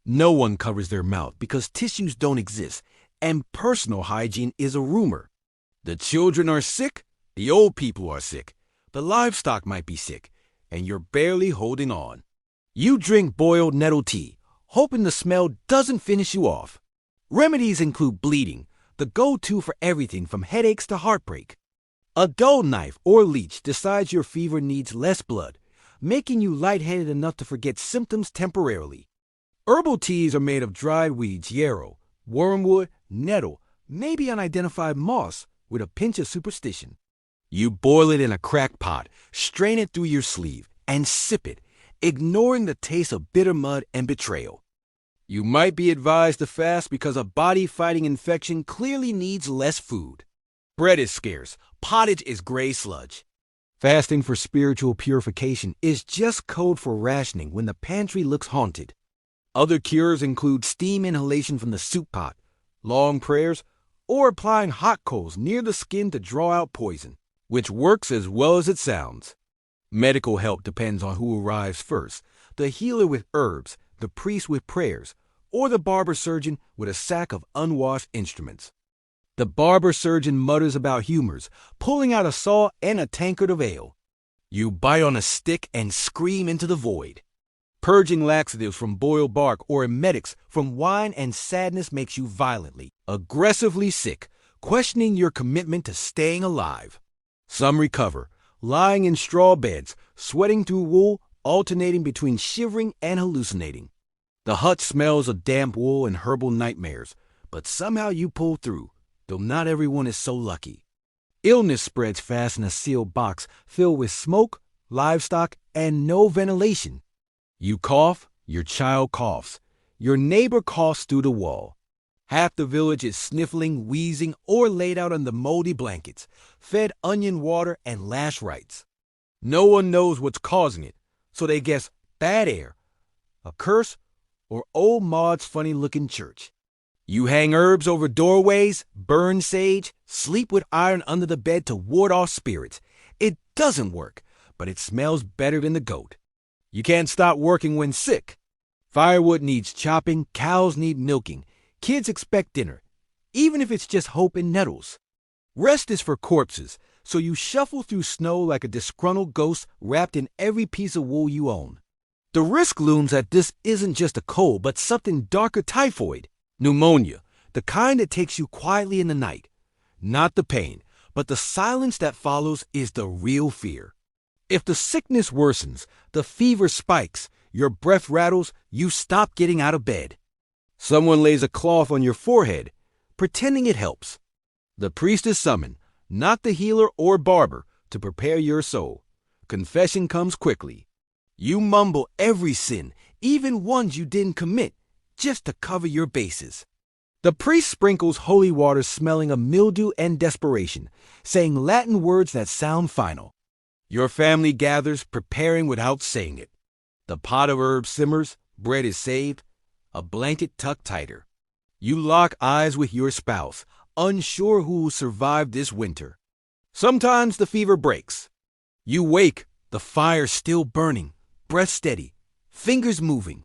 No one covers their mouth because tissues don't exist, and personal hygiene is a rumor. The children are sick, the old people are sick, the livestock might be sick, and you're barely holding on. You drink boiled nettle tea, hoping the smell doesn't finish you off. Remedies include bleeding, the go-to for everything from headaches to heartbreak. A dull knife or leech decides your fever needs less blood, making you lightheaded enough to forget symptoms temporarily. Herbal teas are made of dried weeds, yarrow, wormwood, nettle, maybe unidentified moss, with a pinch of superstition. You boil it in a crack pot, strain it through your sleeve, and sip it, ignoring the taste of bitter mud and betrayal. You might be advised to fast because a body fighting infection clearly needs less food. Bread is scarce, pottage is gray sludge. Fasting for spiritual purification is just code for rationing when the pantry looks haunted. Other cures include steam inhalation from the soup pot, long prayers, or applying hot coals near the skin to draw out poison, which works as well as it sounds. Medical help depends on who arrives first, the healer with herbs, the priest with prayers, or the barber surgeon with a sack of unwashed instruments. The barber surgeon mutters about humors, pulling out a saw and a tankard of ale. You bite on a stick and scream into the void. Purging laxatives from boiled bark or emetics from wine and sadness makes you violently, aggressively sick, questioning your commitment to staying alive. Some recover, lying in straw beds, sweating through wool, alternating between shivering and hallucinating. The hut smells of damp wool and herbal nightmares, but somehow you pull through, though not everyone is so lucky. Illness spreads fast in a sealed box filled with smoke, livestock, and no ventilation. You cough, your child coughs, your neighbor coughs through the wall. Half the village is sniffling, wheezing, or laid out under moldy blankets, fed onion water and lash rites. No one knows what's causing it, so they guess bad air, a curse, or old Maud's funny-looking church. You hang herbs over doorways, burn sage, sleep with iron under the bed to ward off spirits. It doesn't work, but it smells better than the goat. You can't stop working when sick. Firewood needs chopping, cows need milking, kids expect dinner, even if it's just hope and nettles. Rest is for corpses, so you shuffle through snow like a disgruntled ghost wrapped in every piece of wool you own. The risk looms that this isn't just a cold, but something darker: typhoid, pneumonia, the kind that takes you quietly in the night. Not the pain, but the silence that follows is the real fear. If the sickness worsens, the fever spikes, your breath rattles, you stop getting out of bed. Someone lays a cloth on your forehead, pretending it helps. The priest is summoned, not the healer or barber, to prepare your soul. Confession comes quickly. You mumble every sin, even ones you didn't commit, just to cover your bases. The priest sprinkles holy water smelling of mildew and desperation, saying Latin words that sound final. Your family gathers, preparing without saying it. The pot of herbs simmers, bread is saved, a blanket tucked tighter. You lock eyes with your spouse, unsure who will survive this winter. Sometimes the fever breaks. You wake, the fire still burning, breath steady, fingers moving.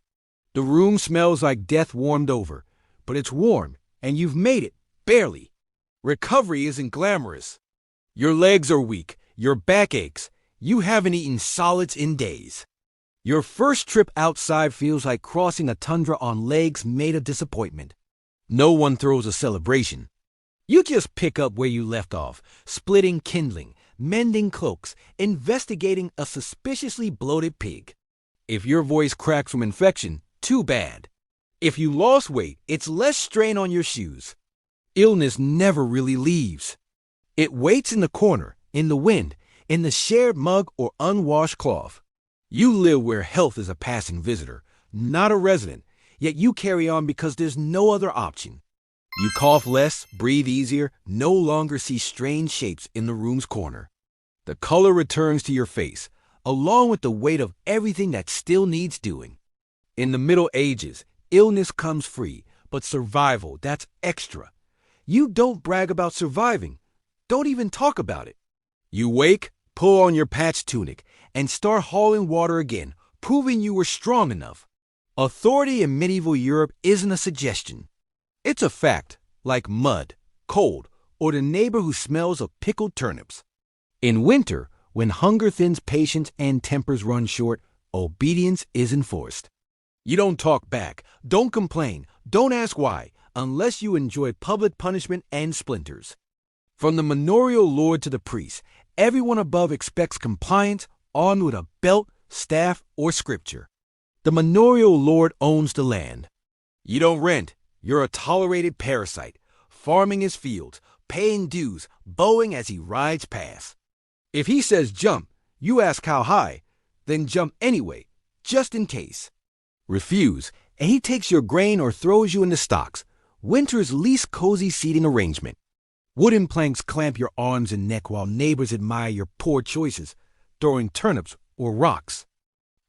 The room smells like death warmed over, but it's warm, and you've made it, barely. Recovery isn't glamorous. Your legs are weak, your back aches, you haven't eaten solids in days. Your first trip outside feels like crossing a tundra on legs made of disappointment. No one throws a celebration. You just pick up where you left off, splitting kindling, mending cloaks, investigating a suspiciously bloated pig. If your voice cracks from infection, too bad. If you lost weight, it's less strain on your shoes. Illness never really leaves. It waits in the corner, in the wind, in the shared mug or unwashed cloth. You live where health is a passing visitor, not a resident, yet you carry on because there's no other option. You cough less, breathe easier, no longer see strange shapes in the room's corner. The color returns to your face, along with the weight of everything that still needs doing. In the Middle Ages, illness comes free, but survival, that's extra. You don't brag about surviving. Don't even talk about it. You wake, pull on your patched tunic, and start hauling water again, proving you were strong enough. Authority in medieval Europe isn't a suggestion. It's a fact, like mud, cold, or the neighbor who smells of pickled turnips. In winter, when hunger thins patience and tempers run short, obedience is enforced. You don't talk back, don't complain, don't ask why, unless you enjoy public punishment and splinters. From the manorial lord to the priest, everyone above expects compliance, armed with a belt, staff, or scripture. The manorial lord owns the land. You don't rent, you're a tolerated parasite, farming his fields, paying dues, bowing as he rides past. If he says jump, you ask how high, then jump anyway, just in case. Refuse, and he takes your grain or throws you in the stocks, winter's least cozy seating arrangement. Wooden planks clamp your arms and neck while neighbors admire your poor choices, throwing turnips or rocks.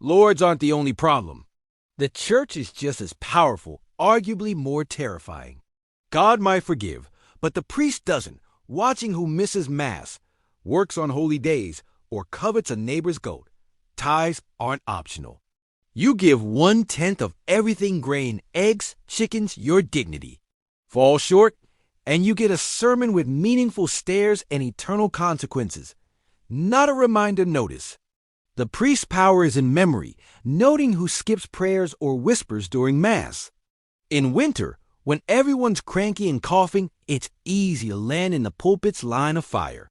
Lords aren't the only problem. The church is just as powerful, arguably more terrifying. God might forgive, but the priest doesn't, watching who misses Mass, works on holy days, or covets a neighbor's goat. Tithes aren't optional. You give 1/10 of everything grain, eggs, chickens, your dignity. Fall short, and you get a sermon with meaningful stares and eternal consequences. Not a reminder notice. The priest's power is in memory, noting who skips prayers or whispers during Mass. In winter, when everyone's cranky and coughing, it's easy to land in the pulpit's line of fire.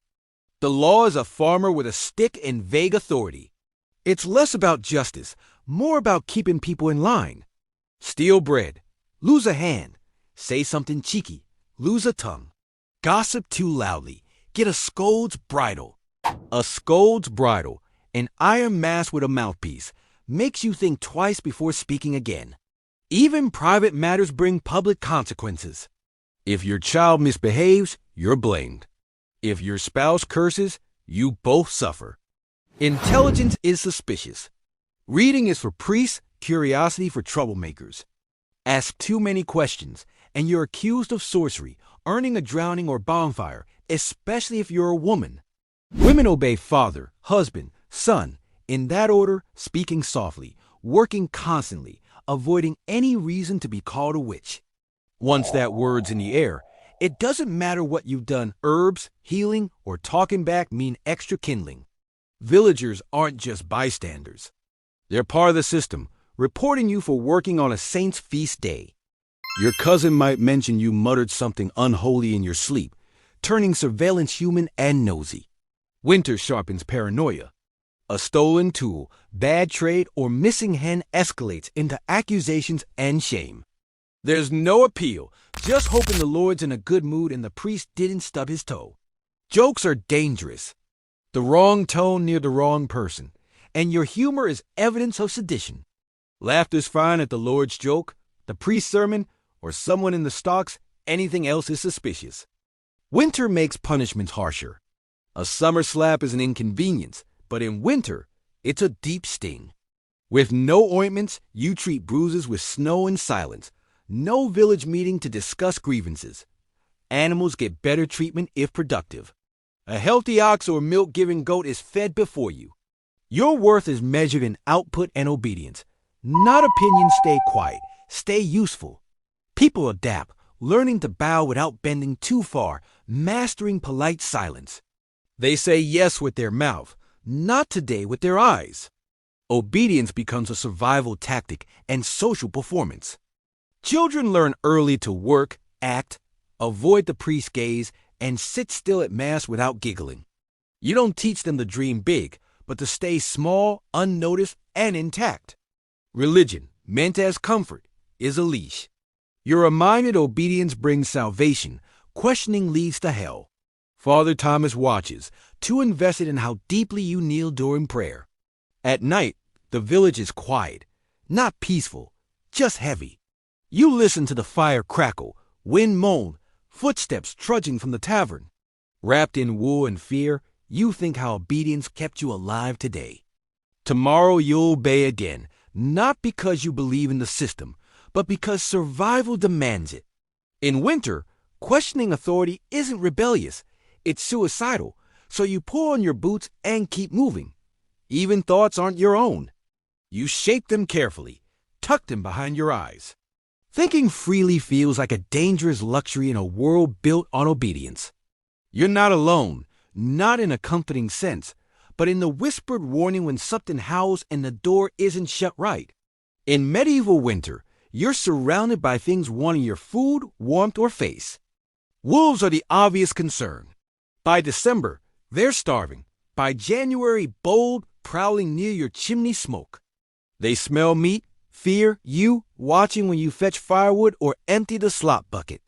The law is a farmer with a stick and vague authority. It's less about justice, more about keeping people in line. Steal bread, lose a hand, say something cheeky, lose a tongue. Gossip too loudly, get a scold's bridle. A scold's bridle, an iron mask with a mouthpiece, makes you think twice before speaking again. Even private matters bring public consequences. If your child misbehaves, you're blamed. If your spouse curses, you both suffer. Intelligence is suspicious. Reading is for priests, curiosity for troublemakers. Ask too many questions, and you're accused of sorcery, earning a drowning or bonfire, especially if you're a woman. Women obey father, husband, son, in that order, speaking softly, working constantly, avoiding any reason to be called a witch. Once that word's in the air, it doesn't matter what you've done, herbs, healing, or talking back mean extra kindling. Villagers aren't just bystanders. They're part of the system, reporting you for working on a saint's feast day. Your cousin might mention you muttered something unholy in your sleep, turning surveillance human and nosy. Winter sharpens paranoia. A stolen tool, bad trade, or missing hen escalates into accusations and shame. There's no appeal, just hoping the Lord's in a good mood and the priest didn't stub his toe. Jokes are dangerous. The wrong tone near the wrong person, and your humor is evidence of sedition. Laughter's fine at the Lord's joke, the priest's sermon, or someone in the stocks. Anything else is suspicious. Winter makes punishments harsher. A summer slap is an inconvenience, but in winter, it's a deep sting. With no ointments, you treat bruises with snow and silence. No village meeting to discuss grievances. Animals get better treatment if productive. A healthy ox or milk-giving goat is fed before you. Your worth is measured in output and obedience. Not opinions. Stay quiet. Stay useful. People adapt, learning to bow without bending too far, mastering polite silence. They say yes with their mouth, not today with their eyes. Obedience becomes a survival tactic and social performance. Children learn early to work, act, avoid the priest's gaze, and sit still at Mass without giggling. You don't teach them to dream big, but to stay small, unnoticed, and intact. Religion, meant as comfort, is a leash. You're reminded obedience brings salvation, questioning leads to hell. Father Thomas watches, too invested in how deeply you kneel during prayer. At night, The village is quiet, not peaceful, just heavy. You listen to the fire crackle, wind moan, footsteps trudging from the tavern. Wrapped in wool and fear, you think how obedience kept you alive today. Tomorrow you'll obey again, not because you believe in the system, but because survival demands it. In winter, questioning authority isn't rebellious, it's suicidal, so you pull on your boots and keep moving. Even thoughts aren't your own. You shape them carefully, tuck them behind your eyes. Thinking freely feels like a dangerous luxury in a world built on obedience. You're not alone, not in a comforting sense, but in the whispered warning when something howls and the door isn't shut right. In medieval winter, you're surrounded by things wanting your food, warmth, or face. Wolves are the obvious concern. By December, they're starving. By January, bold, prowling near your chimney smoke. They smell meat, fear you, watching when you fetch firewood or empty the slop bucket.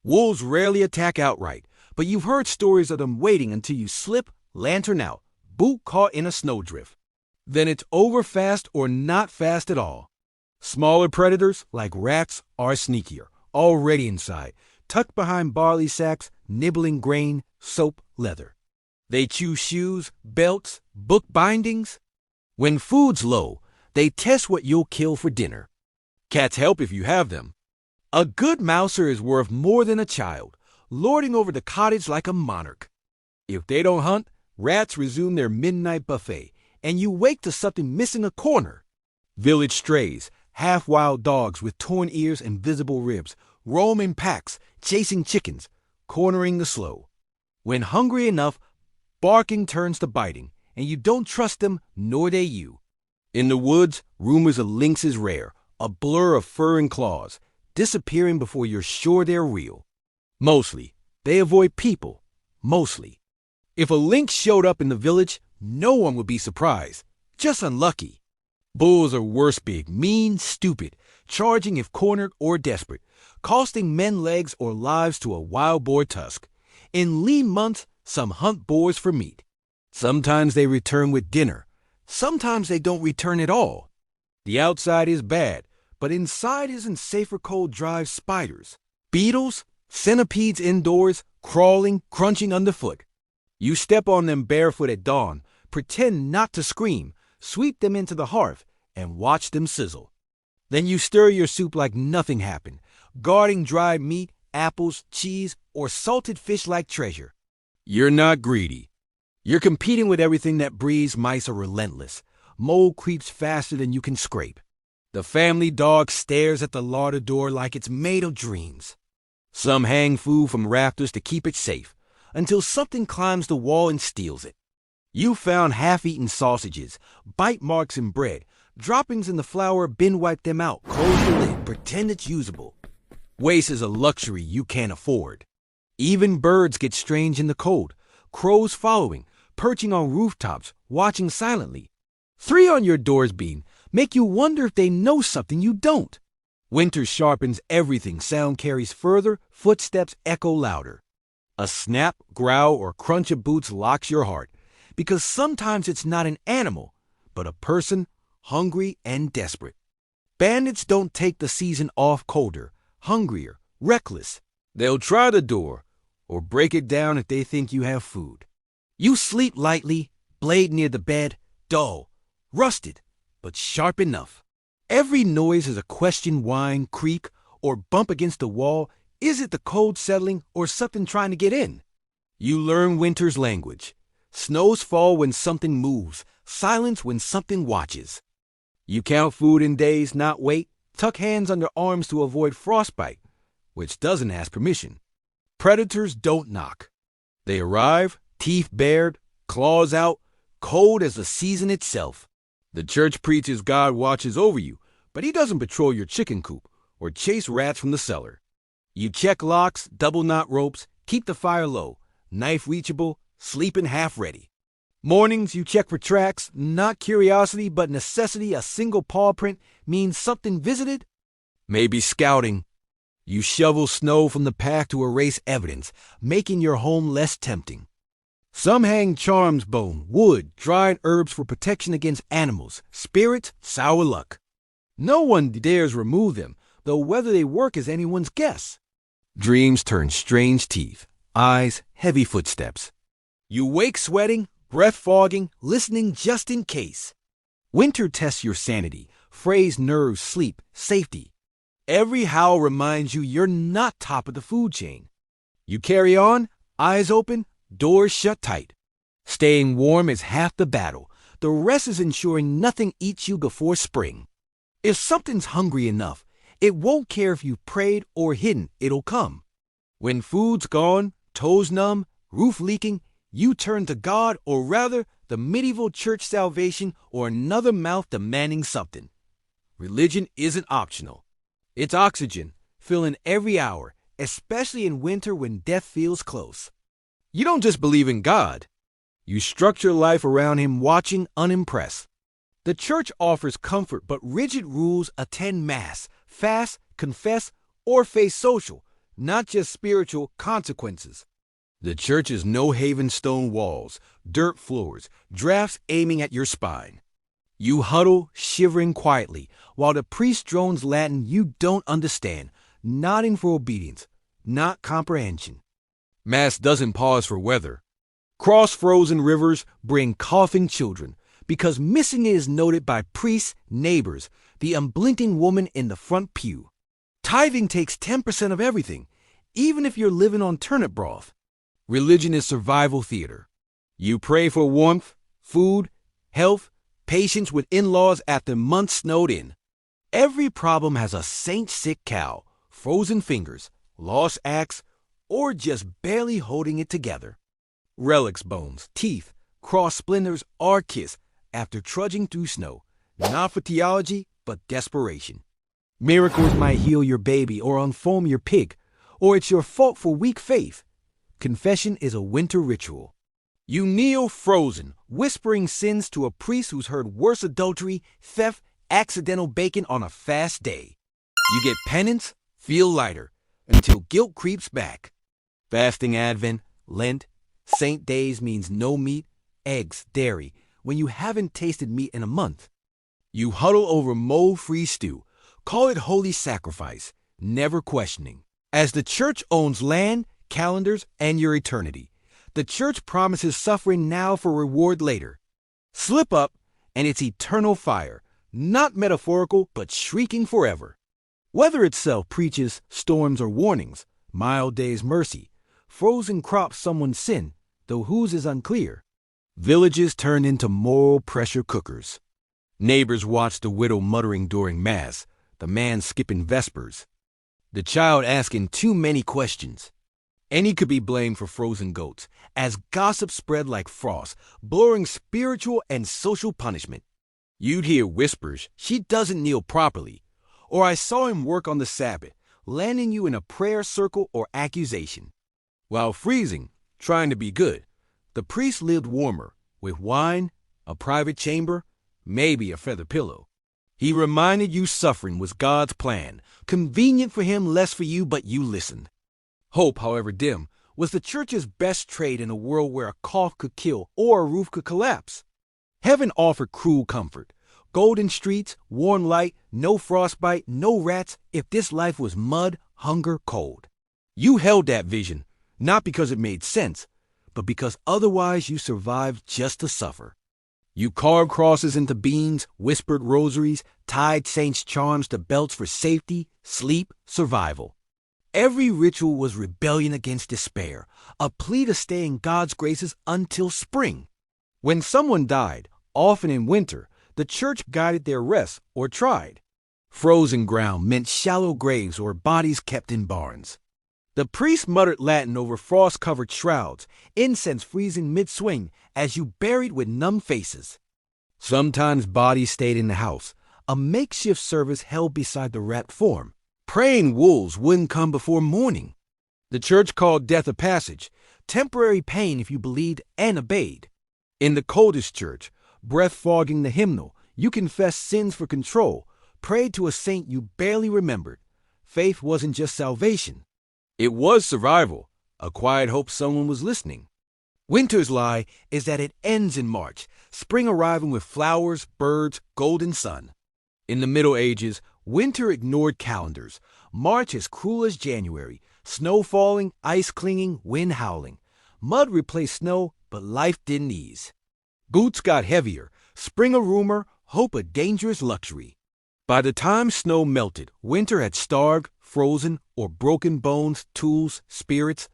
Wolves rarely attack outright, but you've heard stories of them waiting until you slip, lantern out, boot caught in a snowdrift. Then it's over fast or not fast at all. Smaller predators, like rats, are sneakier, already inside, tucked behind barley sacks, nibbling grain, soap, leather. They chew shoes, belts, book bindings. When food's low, they test what you'll kill for dinner. Cats help if you have them. A good mouser is worth more than a child, lording over the cottage like a monarch. If they don't hunt, rats resume their midnight buffet, and you wake to something missing a corner. Village strays, half-wild dogs with torn ears and visible ribs, roam in packs, chasing chickens, cornering the slow. When hungry enough, barking turns to biting, and you don't trust them, nor they you. In the woods, rumors of lynx is rare, a blur of fur and claws, disappearing before you're sure they're real. Mostly, they avoid people. Mostly. If a lynx showed up in the village, no one would be surprised. Just unlucky. Bulls are worse big, mean, stupid, charging if cornered or desperate, costing men legs or lives to a wild boar tusk. In lean months, some hunt boars for meat. Sometimes they return with dinner. Sometimes they don't return at all. The outside is bad, but inside isn't safe for cold drive spiders, beetles, centipedes indoors, crawling, crunching underfoot. You step on them barefoot at dawn, pretend not to scream, sweep them into the hearth, and watch them sizzle. Then you stir your soup like nothing happened, guarding dried meat, apples, cheese, or salted fish like treasure. You're not greedy. You're competing with everything that breathes. Mice are relentless. Mold creeps faster than you can scrape. The family dog stares at the larder door like it's made of dreams. Some hang food from rafters to keep it safe, until something climbs the wall and steals it. You found half-eaten sausages, bite marks in bread, droppings in the flour, bin wipe them out, close the lid, pretend it's usable. Waste is a luxury you can't afford. Even birds get strange in the cold, crows following, perching on rooftops, watching silently. 3 on your door's beam make you wonder if they know something you don't. Winter sharpens everything. Sound carries further, footsteps echo louder. A snap, growl, or crunch of boots locks your heart, because sometimes it's not an animal, but a person, hungry and desperate. Bandits don't take the season off colder, hungrier, reckless. They'll try the door, or break it down if they think you have food. You sleep lightly, blade near the bed, dull, rusted, but sharp enough. Every noise is a question, whine, creak, or bump against the wall. Is it the cold settling or something trying to get in? You learn winter's language. Snows fall when something moves, silence when something watches. You count food in days, not weight, tuck hands under arms to avoid frostbite, which doesn't ask permission. Predators don't knock. They arrive, teeth bared, claws out, cold as the season itself. The church preaches God watches over you, but he doesn't patrol your chicken coop or chase rats from the cellar. You check locks, double knot ropes, keep the fire low, knife reachable, sleeping half ready. Mornings you check for tracks, not curiosity but necessity. A single paw print means something visited, maybe scouting. You shovel snow from the path to erase evidence, making your home less tempting. Some hang charms, bone, wood, dried herbs for protection against animals, spirits, sour luck. No one dares remove them, though whether they work is anyone's guess. Dreams turn strange teeth, eyes, heavy footsteps. You wake sweating, breath fogging, listening just in case. Winter tests your sanity, frays nerves, sleep, safety. Every howl reminds you you're not top of the food chain. You carry on, eyes open, doors shut tight. Staying warm is half the battle. The rest is ensuring nothing eats you before spring. If something's hungry enough, it won't care if you've prayed or hidden, it'll come. When food's gone, toes numb, roof leaking, you turn to God, or rather, the medieval church salvation or another mouth demanding something. Religion isn't optional. It's oxygen, filling every hour, especially in winter when death feels close. You don't just believe in God. You structure life around Him, watching unimpressed. The church offers comfort, but rigid rules: attend Mass, fast, confess, or face social, not just spiritual, consequences. The church is no haven: stone walls, dirt floors, drafts aiming at your spine. You huddle, shivering quietly, while the priest drones Latin you don't understand, nodding for obedience, not comprehension. Mass doesn't pause for weather. Cross-frozen rivers bring coughing children, because missing is noted by priests, neighbors, the unblinking woman in the front pew. Tithing takes 10% of everything, even if you're living on turnip broth. Religion is survival theater. You pray for warmth, food, health, patience with in-laws after months snowed in. Every problem has a saint-sick cow, frozen fingers, lost axe, or just barely holding it together. Relics, bones, teeth, cross splinters are kissed after trudging through snow, not for theology, but desperation. Miracles might heal your baby or unfoam your pig, or it's your fault for weak faith. Confession is a winter ritual. You kneel frozen, whispering sins to a priest who's heard worse adultery, theft, accidental baking on a fast day. You get penance, feel lighter, until guilt creeps back. Fasting Advent, Lent, Saint days means no meat, eggs, dairy, when you haven't tasted meat in a month. You huddle over mold-free stew, call it holy sacrifice, never questioning. As the church owns land, calendars, and your eternity, the church promises suffering now for reward later. Slip up, and it's eternal fire, not metaphorical, but shrieking forever. Weather itself preaches storms or warnings, mild days mercy, frozen crops someone's sin, though whose is unclear. Villages turn into moral pressure cookers. Neighbors watch the widow muttering during Mass, the man skipping Vespers, the child asking too many questions. Any could be blamed for frozen goats, as gossip spread like frost, blurring spiritual and social punishment. You'd hear whispers, "She doesn't kneel properly," or "I saw him work on the Sabbath," landing you in a prayer circle or accusation. While freezing, trying to be good, the priest lived warmer, with wine, a private chamber, maybe a feather pillow. He reminded you suffering was God's plan, convenient for Him, less for you, but you listened. Hope, however dim, was the church's best trade in a world where a cough could kill or a roof could collapse. Heaven offered cruel comfort: golden streets, warm light, no frostbite, no rats, if this life was mud, hunger, cold. You held that vision, not because it made sense, but because otherwise you survived just to suffer. You carved crosses into beams, whispered rosaries, tied saints' charms to belts for safety, sleep, survival. Every ritual was rebellion against despair, a plea to stay in God's graces until spring. When someone died, often in winter, the church guided their rest, or tried. Frozen ground meant shallow graves or bodies kept in barns. The priest muttered Latin over frost-covered shrouds, incense freezing mid-swing as you buried with numb faces. Sometimes bodies stayed in the house, a makeshift service held beside the wrapped form. Praying wolves wouldn't come before morning. The church called death a passage, temporary pain if you believed and obeyed. In the coldest church, breath fogging the hymnal, you confessed sins for control, prayed to a saint you barely remembered. Faith wasn't just salvation. It was survival, a quiet hope someone was listening. Winter's lie is that it ends in March, spring arriving with flowers, birds, golden sun. In the Middle Ages, winter ignored calendars. March as cruel as January, snow falling, ice clinging, wind howling. Mud replaced snow, but life didn't ease. Boots got heavier, spring a rumor, hope a dangerous luxury. By the time snow melted, winter had starved, frozen, or broken bones, tools, spirits.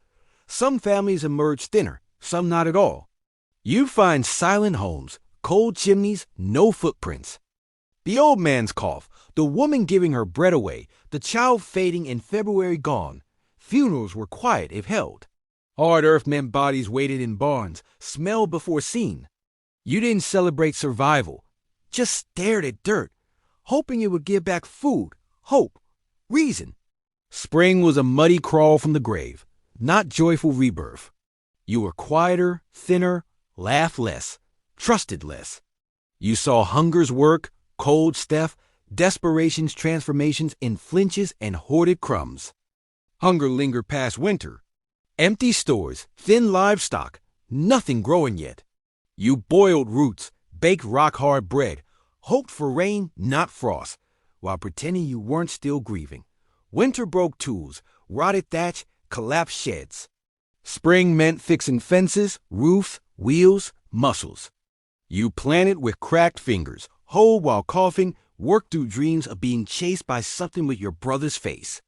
Some families emerged thinner, some not at all. You find silent homes, cold chimneys, no footprints. The old man's cough, the woman giving her bread away, the child fading in February gone. Funerals were quiet if held. Hard earth meant bodies waited in barns, smelled before seen. You didn't celebrate survival, just stared at dirt, hoping it would give back food, hope, reason. Spring was a muddy crawl from the grave, not joyful rebirth. You were quieter, thinner, laughed less, trusted less. You saw hunger's work, cold's theft, desperation's transformations in flinches and hoarded crumbs. Hunger lingered past winter. Empty stores, thin livestock, nothing growing yet. You boiled roots, baked rock-hard bread, hoped for rain, not frost, while pretending you weren't still grieving. Winter broke tools, rotted thatch, collapsed sheds. Spring meant fixing fences, roofs, wheels, muscles. You planted with cracked fingers, hoed while coughing, worked through dreams of being chased by something with your brother's face.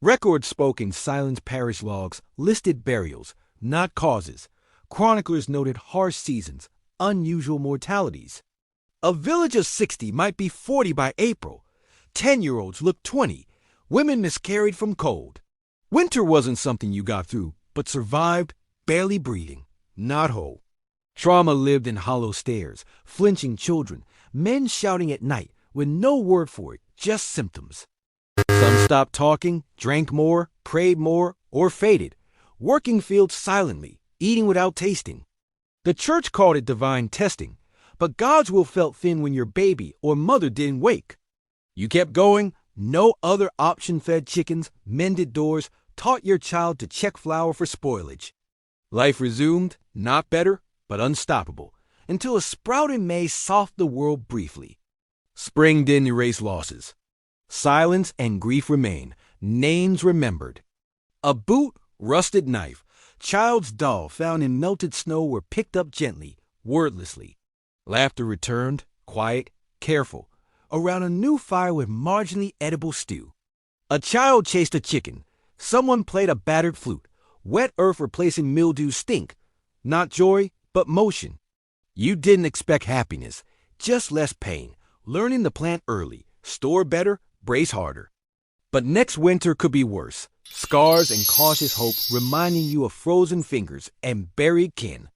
Records spoke in silent parish logs, listed burials, not causes. Chroniclers noted harsh seasons, unusual mortalities. A village of 60 might be 40 by April. 10-year-olds looked 20. Women miscarried from cold. Winter wasn't something you got through, but survived, barely breathing, not whole. Trauma lived in hollow stares, flinching children, men shouting at night with no word for it, just symptoms. Some stopped talking, drank more, prayed more, or faded, working fields silently, eating without tasting. The church called it divine testing, but God's will felt thin when your baby or mother didn't wake. You kept going, no other option, fed chickens, mended doors, taught your child to check flour for spoilage. Life resumed, not better, but unstoppable, until a sprouting May softened the world briefly. Spring didn't erase losses. Silence and grief remain, names remembered. A boot, rusted knife, child's doll found in melted snow were picked up gently, wordlessly. Laughter returned, quiet, careful, around a new fire with marginally edible stew. A child chased a chicken. Someone played a battered flute. Wet earth replacing mildew stink. Not joy, but motion. You didn't expect happiness, just less pain, learning to plant early, store better, brace harder. But next winter could be worse. Scars and cautious hope reminding you of frozen fingers and buried kin.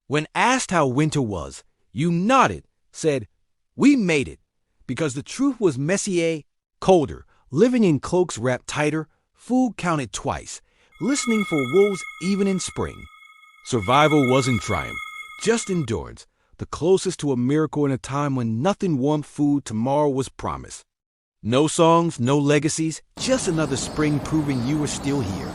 When asked how winter was, you nodded, said, "We made it," because the truth was messier, colder, living in cloaks wrapped tighter, food counted twice, listening for wolves even in spring. Survival wasn't triumph, just endurance, the closest to a miracle in a time when nothing warmed food tomorrow was promised. No songs, no legacies, just another spring proving you were still here.